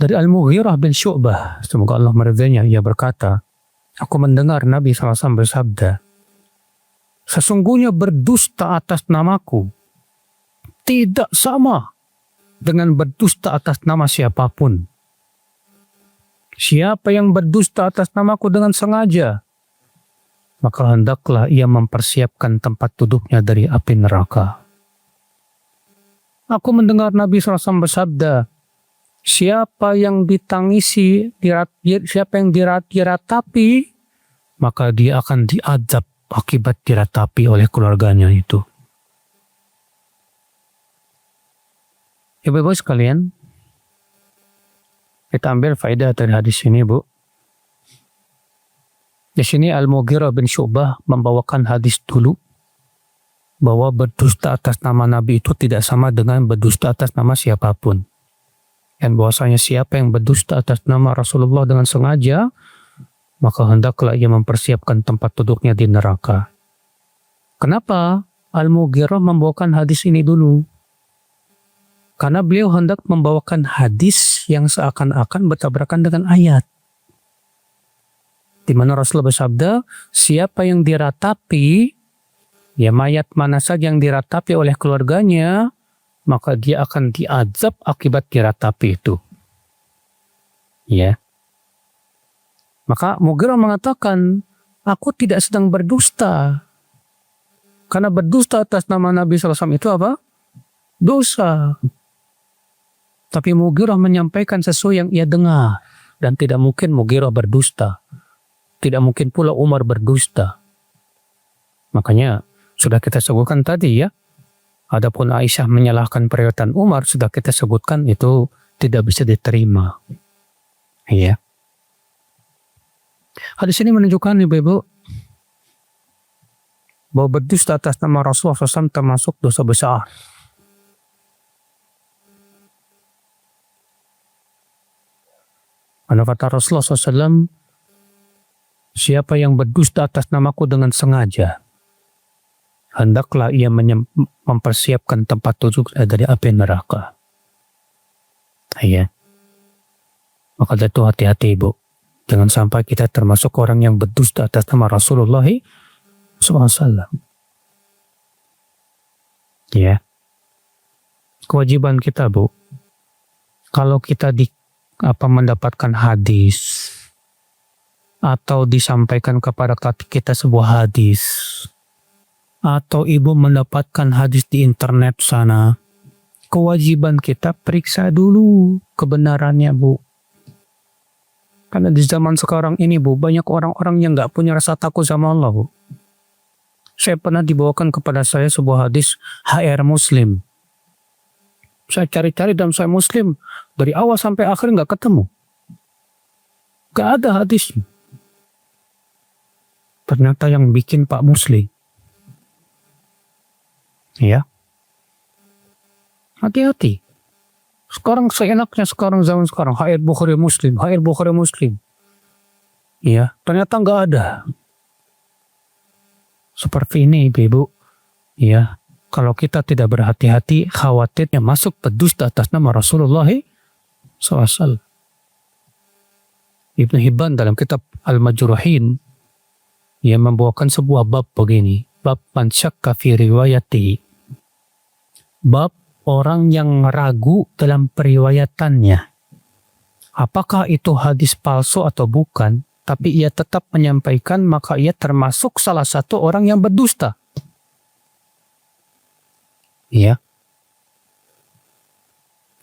Dari Al-Mughirah bin Syu'bah, semoga Allah meridainya, ia berkata, aku mendengar Nabi SAW bersabda, sesungguhnya berdusta atas namaku tidak sama dengan berdusta atas nama siapapun. Siapa yang berdusta atas namaku dengan sengaja, maka hendaklah ia mempersiapkan tempat duduknya dari api neraka. Aku mendengar Nabi SAW bersabda, siapa yang ditangisi, siapa yang diratapi, maka dia akan diazab akibat diratapi oleh keluarganya itu. Ibu-ibu sekalian, kita ambil faedah dari hadis ini, Bu. Di sini Al-Mughirah bin Syu'bah membawakan hadis dulu bahwa berdusta atas nama Nabi itu tidak sama dengan berdusta atas nama siapapun. Dan bahwasanya siapa yang berdusta atas nama Rasulullah dengan sengaja, maka hendaklah ia mempersiapkan tempat duduknya di neraka. Kenapa Al-Mughirah membawakan hadis ini dulu? Karena beliau hendak membawakan hadis yang seakan-akan bertabrakan dengan ayat. Di mana Rasulullah bersabda, siapa yang diratapi, ya mayat mana saja yang diratapi oleh keluarganya, maka dia akan diazab akibat diratapi itu. Ya. Maka Mughirah mengatakan, aku tidak sedang berdusta. Karena berdusta atas nama Nabi SAW itu apa? Dosa. Tapi Mughirah menyampaikan sesuai yang ia dengar. Dan tidak mungkin Mughirah berdusta. Tidak mungkin pula Umar berdusta. Makanya sudah kita sebutkan tadi ya. Adapun Aisyah menyalahkan perkataan Umar, sudah kita sebutkan itu tidak bisa diterima. Iya. Hadis ini menunjukkan Ibu-ibu bahwa berdusta atas nama Rasulullah SAW termasuk dosa besar. Karena kata Rasulullah SAW, siapa yang berdusta atas namaku dengan sengaja, hendaklah ia mempersiapkan tempat duduk dari api neraka. Ya. Maka dari itu hati-hati ibu. Jangan sampai kita termasuk orang yang berdusta atas nama Rasulullah SAW. Ya. Kewajiban kita bu, kalau kita mendapatkan hadis atau disampaikan kepada kita sebuah hadis, atau ibu mendapatkan hadis di internet sana, kewajiban kita periksa dulu kebenarannya bu. Karena di zaman sekarang ini bu, banyak orang-orang yang gak punya rasa takut sama Allah bu. Saya pernah dibawakan kepada saya sebuah hadis HR Muslim. Saya cari-cari dalam Sahih Muslim, dari awal sampai akhir gak ketemu. Gak ada hadisnya. Ternyata yang bikin Pak Muslim. Ya. Hati-hati. Sekarang seenaknya zaman sekarang HR Bukhari Muslim, HR Bukhari Muslim. Iya, ternyata nggak ada. Seperti ini ibu-ibu. Iya, kalau kita tidak berhati-hati, khawatirnya masuk berdusta atas nama Rasulullah SAW. Ibnu Hibban dalam kitab Al-Majruhin, ia membawakan sebuah bab begini. Bab man syakka fi riwayati. Bab orang yang ragu dalam periwayatannya. Apakah itu hadis palsu atau bukan, tapi ia tetap menyampaikan, maka ia termasuk salah satu orang yang berdusta. Iya.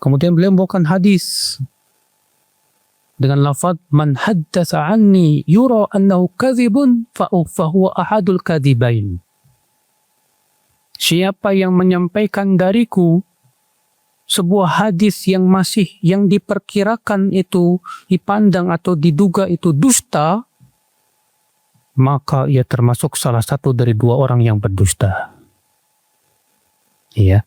Kemudian beliau membawakan hadis dengan lafaz man haddatsa anni yura annahu kadzibun fa huwa ahadul kadzibain. Siapa yang menyampaikan dariku sebuah hadis yang diperkirakan itu, dipandang atau diduga itu dusta, maka ia termasuk salah satu dari dua orang yang berdusta. Iya.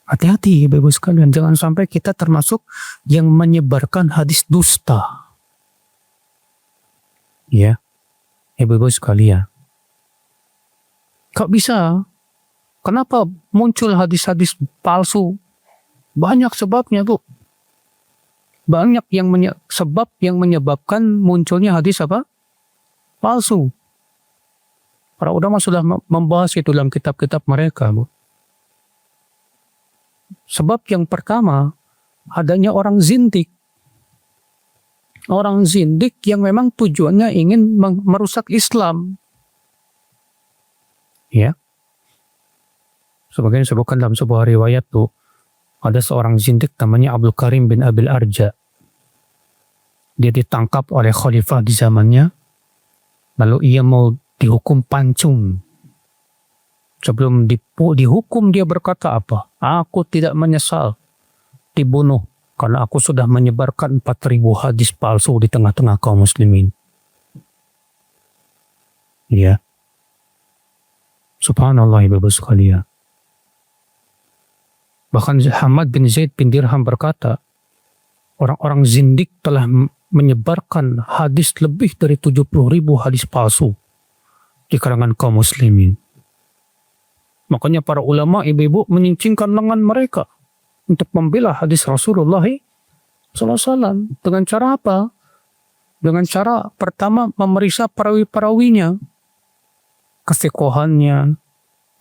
Hati-hati ibu-ibu sekalian, jangan sampai kita termasuk yang menyebarkan hadis dusta. Iya. Ibu-ibu sekalian. Kok bisa? Kenapa muncul hadis-hadis palsu? Banyak sebabnya bu. Banyak sebab yang menyebabkan munculnya hadis apa? Palsu. Para ulama sudah membahas itu dalam kitab-kitab mereka bu. Sebab yang pertama, adanya orang zindik. Orang zindik yang memang tujuannya ingin merusak Islam. Ya. Sebagaimana disebutkan dalam sebuah riwayat tuh, ada seorang zindik namanya Abdul Karim bin Abil Arja. Dia ditangkap oleh khalifah di zamannya, lalu ia mau dihukum pancung. Sebelum dihukum dia berkata apa? Aku tidak menyesal dibunuh karena aku sudah menyebarkan 4.000 hadis palsu di tengah-tengah kaum muslimin. Ya. Subhanallah ibu-ibu sekalian. Bahkan Hamad bin Zaid bin Dirham berkata, orang-orang zindik telah menyebarkan hadis lebih dari 70.000 hadis palsu di kalangan kaum muslimin. Makanya para ulama ibu-ibu menyincingkan lengan mereka untuk membela hadis Rasulullah SAW. Dengan cara apa? Dengan cara pertama memeriksa perawi-perawinya, kesikohannya,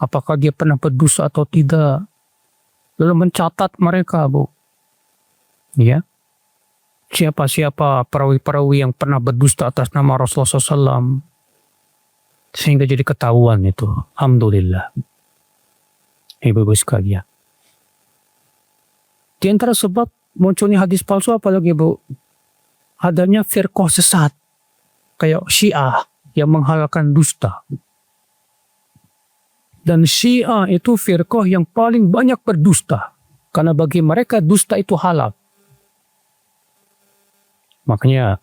apakah dia pernah berdosa atau tidak, lalu mencatat mereka bu. Ya, siapa-siapa perawi-perawi yang pernah berdusta atas nama Rasulullah SAW, sehingga jadi ketahuan itu. Alhamdulillah. Ibu-ibu sekalian. Di antara sebab munculnya hadis palsu apalagi bu? Adanya firqah sesat. Kayak Syiah yang menghalalkan dusta. Dan Syiah itu firqah yang paling banyak berdusta. Karena bagi mereka dusta itu halal. Makanya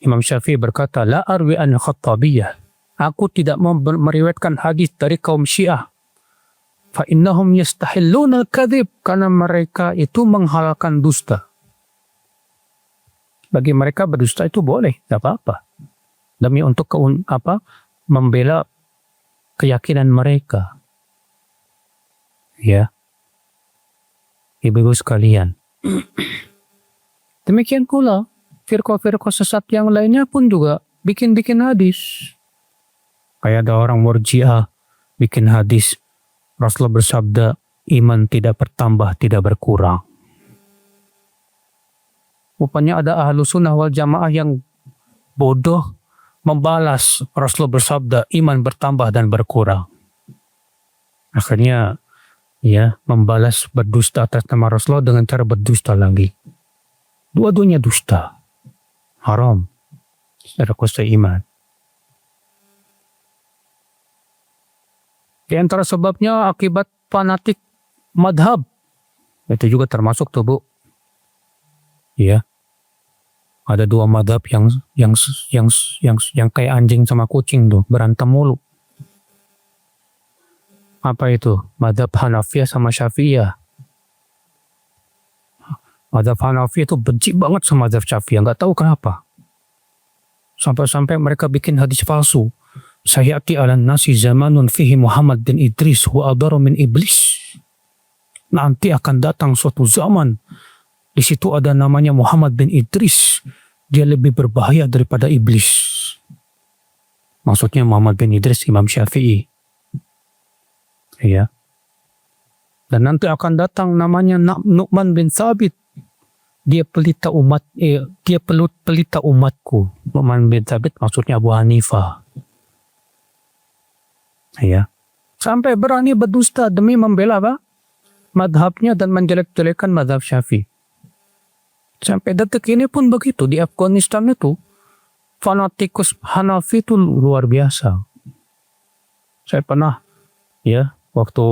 Imam Syafi'i berkata, La arwi an khattabiyah. Aku tidak mau meriwayatkan hadis dari kaum Syiah. Fa innahum yastahilluna al-kadzib, karena mereka itu menghalalkan dusta. Bagi mereka berdusta itu boleh, tidak apa-apa. Demi untuk membela keyakinan mereka. Ya, ibu-ibu sekalian. Demikian pula firqah-firqah sesat yang lainnya pun juga bikin-bikin hadis. Kayak ada orang Murji'ah bikin hadis Rasulullah bersabda, iman tidak bertambah, tidak berkurang. Rupanya ada ahlu sunnah wal jamaah yang bodoh membalas Rasulullah bersabda, iman bertambah dan berkurang. Akhirnya ya membalas berdusta atas nama Rasulullah dengan cara berdusta lagi. Dua-duanya dusta. Haram. Secara kuasa iman. Di antara sebabnya akibat fanatik madhab. Itu juga termasuk tuh, Bu. Ya. Ada dua madhab yang kayak anjing sama kucing tuh, berantem mulu. Apa itu? Madhab Hanafiyah sama Syafi'iyah. Madhab Hanafiyah itu benci banget sama madhab Syafi'iyah, nggak tahu kenapa. Sampai-sampai mereka bikin hadis palsu. Sayati ala nasi zamanun fihi Muhammad bin Idris wa adaru min iblis. Nanti akan datang suatu zaman. Di situ ada namanya Muhammad bin Idris. Dia lebih berbahaya daripada iblis. Maksudnya Muhammad bin Idris Imam Syafi'i. Ya. Dan nanti akan datang namanya Nu'man bin Thabit. Dia pelita umatku. Nu'man bin Thabit maksudnya Abu Hanifah. Ya. Sampai berani berdusta demi membela apa? Madhabnya dan menjelek-jelekan madhab Syafi'i. Sampai detik ini pun begitu. Di Afghanistan itu fanatikus Hanafi itu luar biasa. Saya pernah ya waktu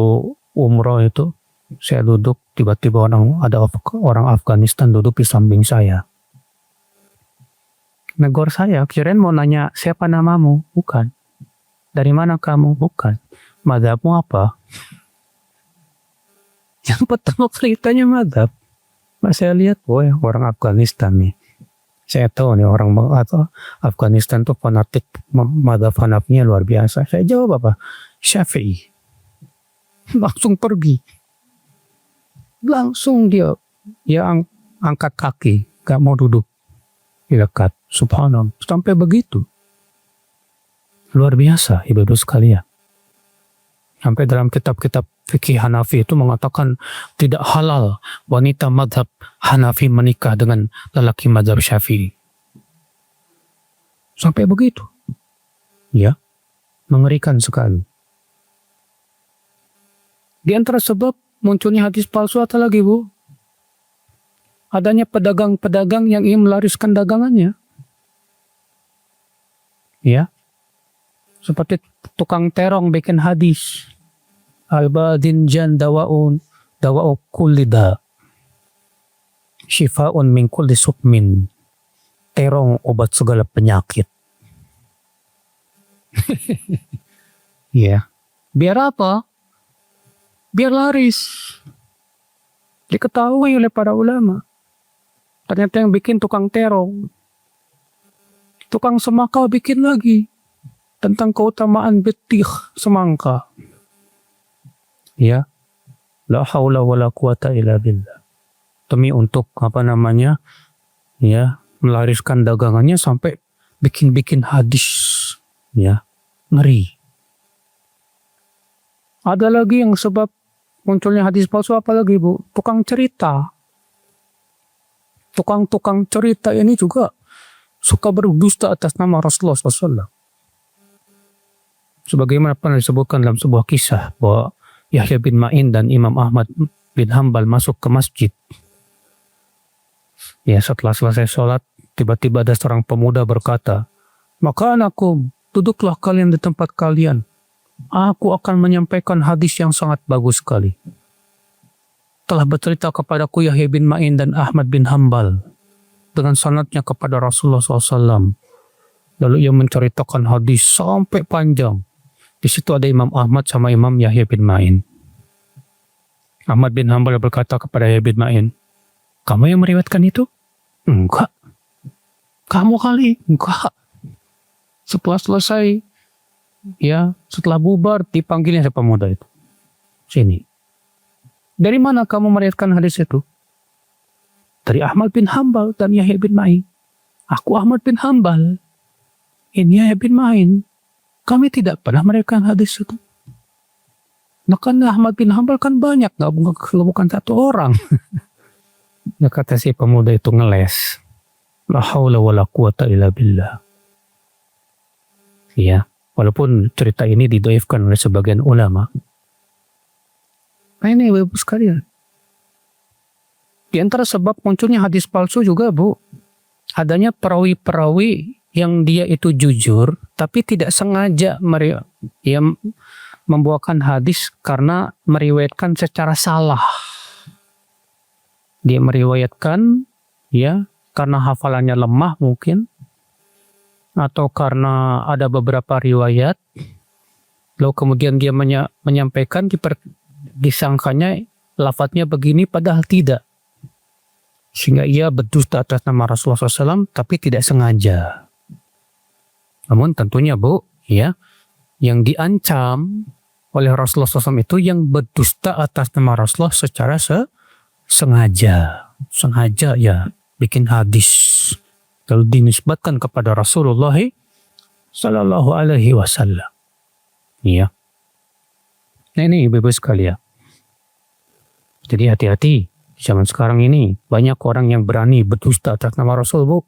umroh itu saya duduk, tiba-tiba ada orang Afghanistan duduk di samping saya. Negor saya, kirain mau nanya siapa namamu? Bukan. Dari mana kamu? Bukan. Madhabmu apa? Yang pertama kali tanya madhab. Saya lihat, orang Afghanistan nih. Saya tahu nih orang Afghanistan tuh fanatik madhab Hanafinya luar biasa. Saya jawab apa? Syafi'i. Langsung pergi. Langsung dia angkat kaki, gak mau duduk di dekat. Subhanallah. Sampai begitu. Luar biasa, ibu-ibu sekalian. Sampai dalam kitab-kitab fikih Hanafi itu mengatakan tidak halal wanita madhab Hanafi menikah dengan lelaki madhab Syafi'i. Sampai begitu. Ya, mengerikan sekali. Di antara sebab munculnya hadis palsu apa lagi, Bu? Adanya pedagang-pedagang yang ingin melariskan dagangannya. Ya. Seperti tukang terong bikin hadis. Al-badin jan dawa'u kulli da. Syifa'un min kulli sukmin. Terong obat segala penyakit. Ya. Biar apa? Biar laris. Diketahui oleh para ulama. Ternyata yang bikin tukang terong. Tukang semangka bikin lagi. Tentang keutamaan betih semangka. Ya. La haula wa la quwata illa billah. Demi untuk ya, melariskan dagangannya sampai bikin-bikin hadis. Ya. Ngeri. Ada lagi yang sebab munculnya hadis palsu apa lagi, Bu? Tukang cerita. Tukang-tukang cerita ini juga suka berdusta atas nama Rasulullah SAW. Sebagaimana pernah disebutkan dalam sebuah kisah bahwa Yahya bin Ma'in dan Imam Ahmad bin Hanbal masuk ke masjid. Ya, setelah selesai sholat, tiba-tiba ada seorang pemuda berkata, "Maka anakku, duduklah kalian di tempat kalian. Aku akan menyampaikan hadis yang sangat bagus sekali." Telah bercerita kepadaku Yahya bin Ma'in dan Ahmad bin Hanbal dengan sanadnya kepada Rasulullah SAW. Lalu ia menceritakan hadis sampai panjang. Di situ ada Imam Ahmad sama Imam Yahya bin Ma'in. Ahmad bin Hanbal berkata kepada Yahya bin Ma'in, "Kamu yang meriwayatkan itu?" "Enggak." "Kamu kali?" "Enggak." Setelah selesai ya setelah bubar dipanggilnya si pemuda itu. Sini. Dari mana kamu meriwayatkan hadis itu? Dari Ahmad bin Hambal dan Yahya bin Ma'in. Aku Ahmad bin Hambal. Ini Yahya bin Ma'in. Kami tidak pernah meriwayatkan hadis itu. Nah kan Ahmad bin Hambal kan banyak, bukan satu orang. Nah kata si pemuda itu ngeles. La haula wa la quwata illa billah. Ya, walaupun cerita ini didoifkan oleh sebagian ulama. Nah ini Bapak sekalian. Di antara sebab munculnya hadis palsu juga Bu, adanya perawi-perawi yang dia itu jujur, tapi tidak sengaja membawakan hadis karena meriwayatkan secara salah. Dia meriwayatkan ya karena hafalannya lemah mungkin, atau karena ada beberapa riwayat, lalu kemudian dia menyampaikan disangkanya lafadznya begini padahal tidak. Sehingga ia berdusta atas nama Rasulullah SAW tapi tidak sengaja. Namun tentunya Bu, ya, yang diancam oleh Rasulullah SAW itu yang berdusta atas nama Rasulullah secara sengaja. Sengaja ya bikin hadis lalu dinisbatkan kepada Rasulullah Sallallahu Alaihi Wasallam. Ya. Nah ini Ibu-ibu sekalian. Jadi hati-hati. Zaman sekarang ini banyak orang yang berani berdusta atas nama Rasul Bu.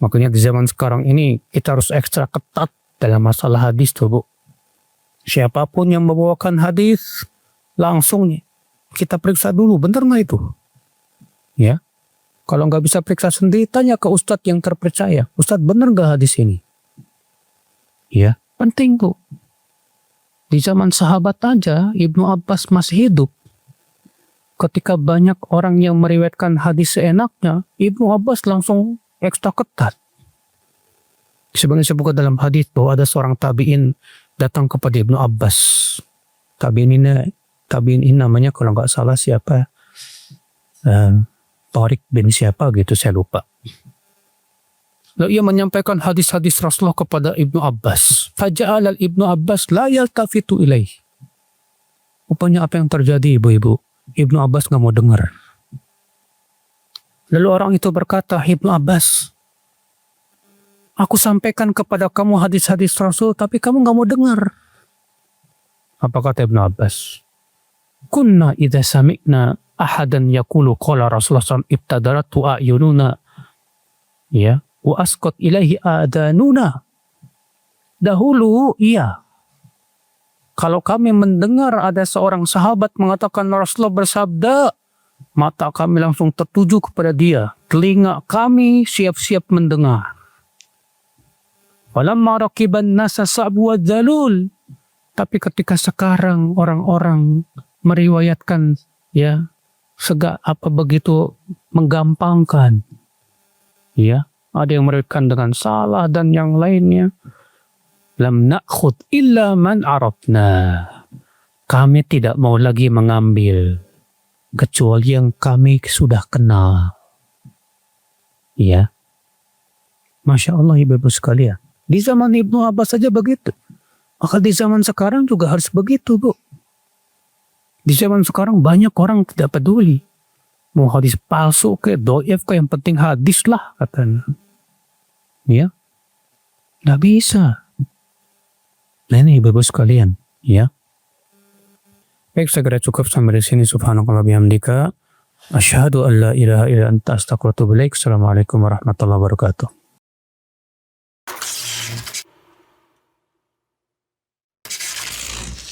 Makanya di zaman sekarang ini kita harus ekstra ketat dalam masalah hadis tuh Bu. Siapapun yang membawakan hadis langsung kita periksa dulu benar nggak itu? Ya. Kalau nggak bisa periksa sendiri tanya ke ustadz yang terpercaya. Ustadz benar nggak hadis ini? Ya. Penting Bu. Di zaman sahabat aja Ibnu Abbas masih hidup. Ketika banyak orang yang meriwayatkan hadis seenaknya, Ibnu Abbas langsung ekstra ketat. Sebenarnya disebutkan dalam hadis bahwa ada seorang tabi'in datang kepada Ibnu Abbas. Tabi'in ini namanya kalau nggak salah siapa? Tariq bin siapa gitu saya lupa. Lalu ia menyampaikan hadis-hadis Rasulullah kepada Ibnu Abbas. Faja'al Ibnu Abbas la yaltafitu ilaih. Rupanya apa yang terjadi ibu-ibu? Ibnu Abbas nggak mau dengar. Lalu orang itu berkata, Ibnu Abbas, aku sampaikan kepada kamu hadis-hadis Rasul, tapi kamu nggak mau dengar. Apa kata Ibnu Abbas? Kunna idza sami'na ahadan yaqulu qala Rasulullah SAW ibtadaratu a'yununa ya wa asqat ilaihi adanuna. Dahulu iya. Kalau kami mendengar ada seorang sahabat mengatakan Rasulullah bersabda, mata kami langsung tertuju kepada dia. Telinga kami siap-siap mendengar. Walamma raqiban nasa sa'bu wa dzalul. Tapi ketika sekarang orang-orang meriwayatkan ya begitu menggampangkan. Ya, ada yang meriwayatkan dengan salah dan yang lainnya. Lam na'khud illa man arafna. Kami tidak mau lagi mengambil kecuali yang kami sudah kenal. Ya. Masya Allah ibu-ibu sekalian. Di zaman Ibnu Abbas saja begitu. Maka di zaman sekarang juga harus begitu Bu. Di zaman sekarang banyak orang tidak peduli. Mau hadis palsu ke doif ke yang penting hadis lah katanya. Ya. Nggak bisa. Nah ini ibu-ibu sekalian, ya. Baik, segera cukup sampai di sini. Subhanakallah bihamdika. Asyhadu an la ilaha illa anta astaghfiruka wa atubu ilaik. Assalamualaikum warahmatullahi wabarakatuh.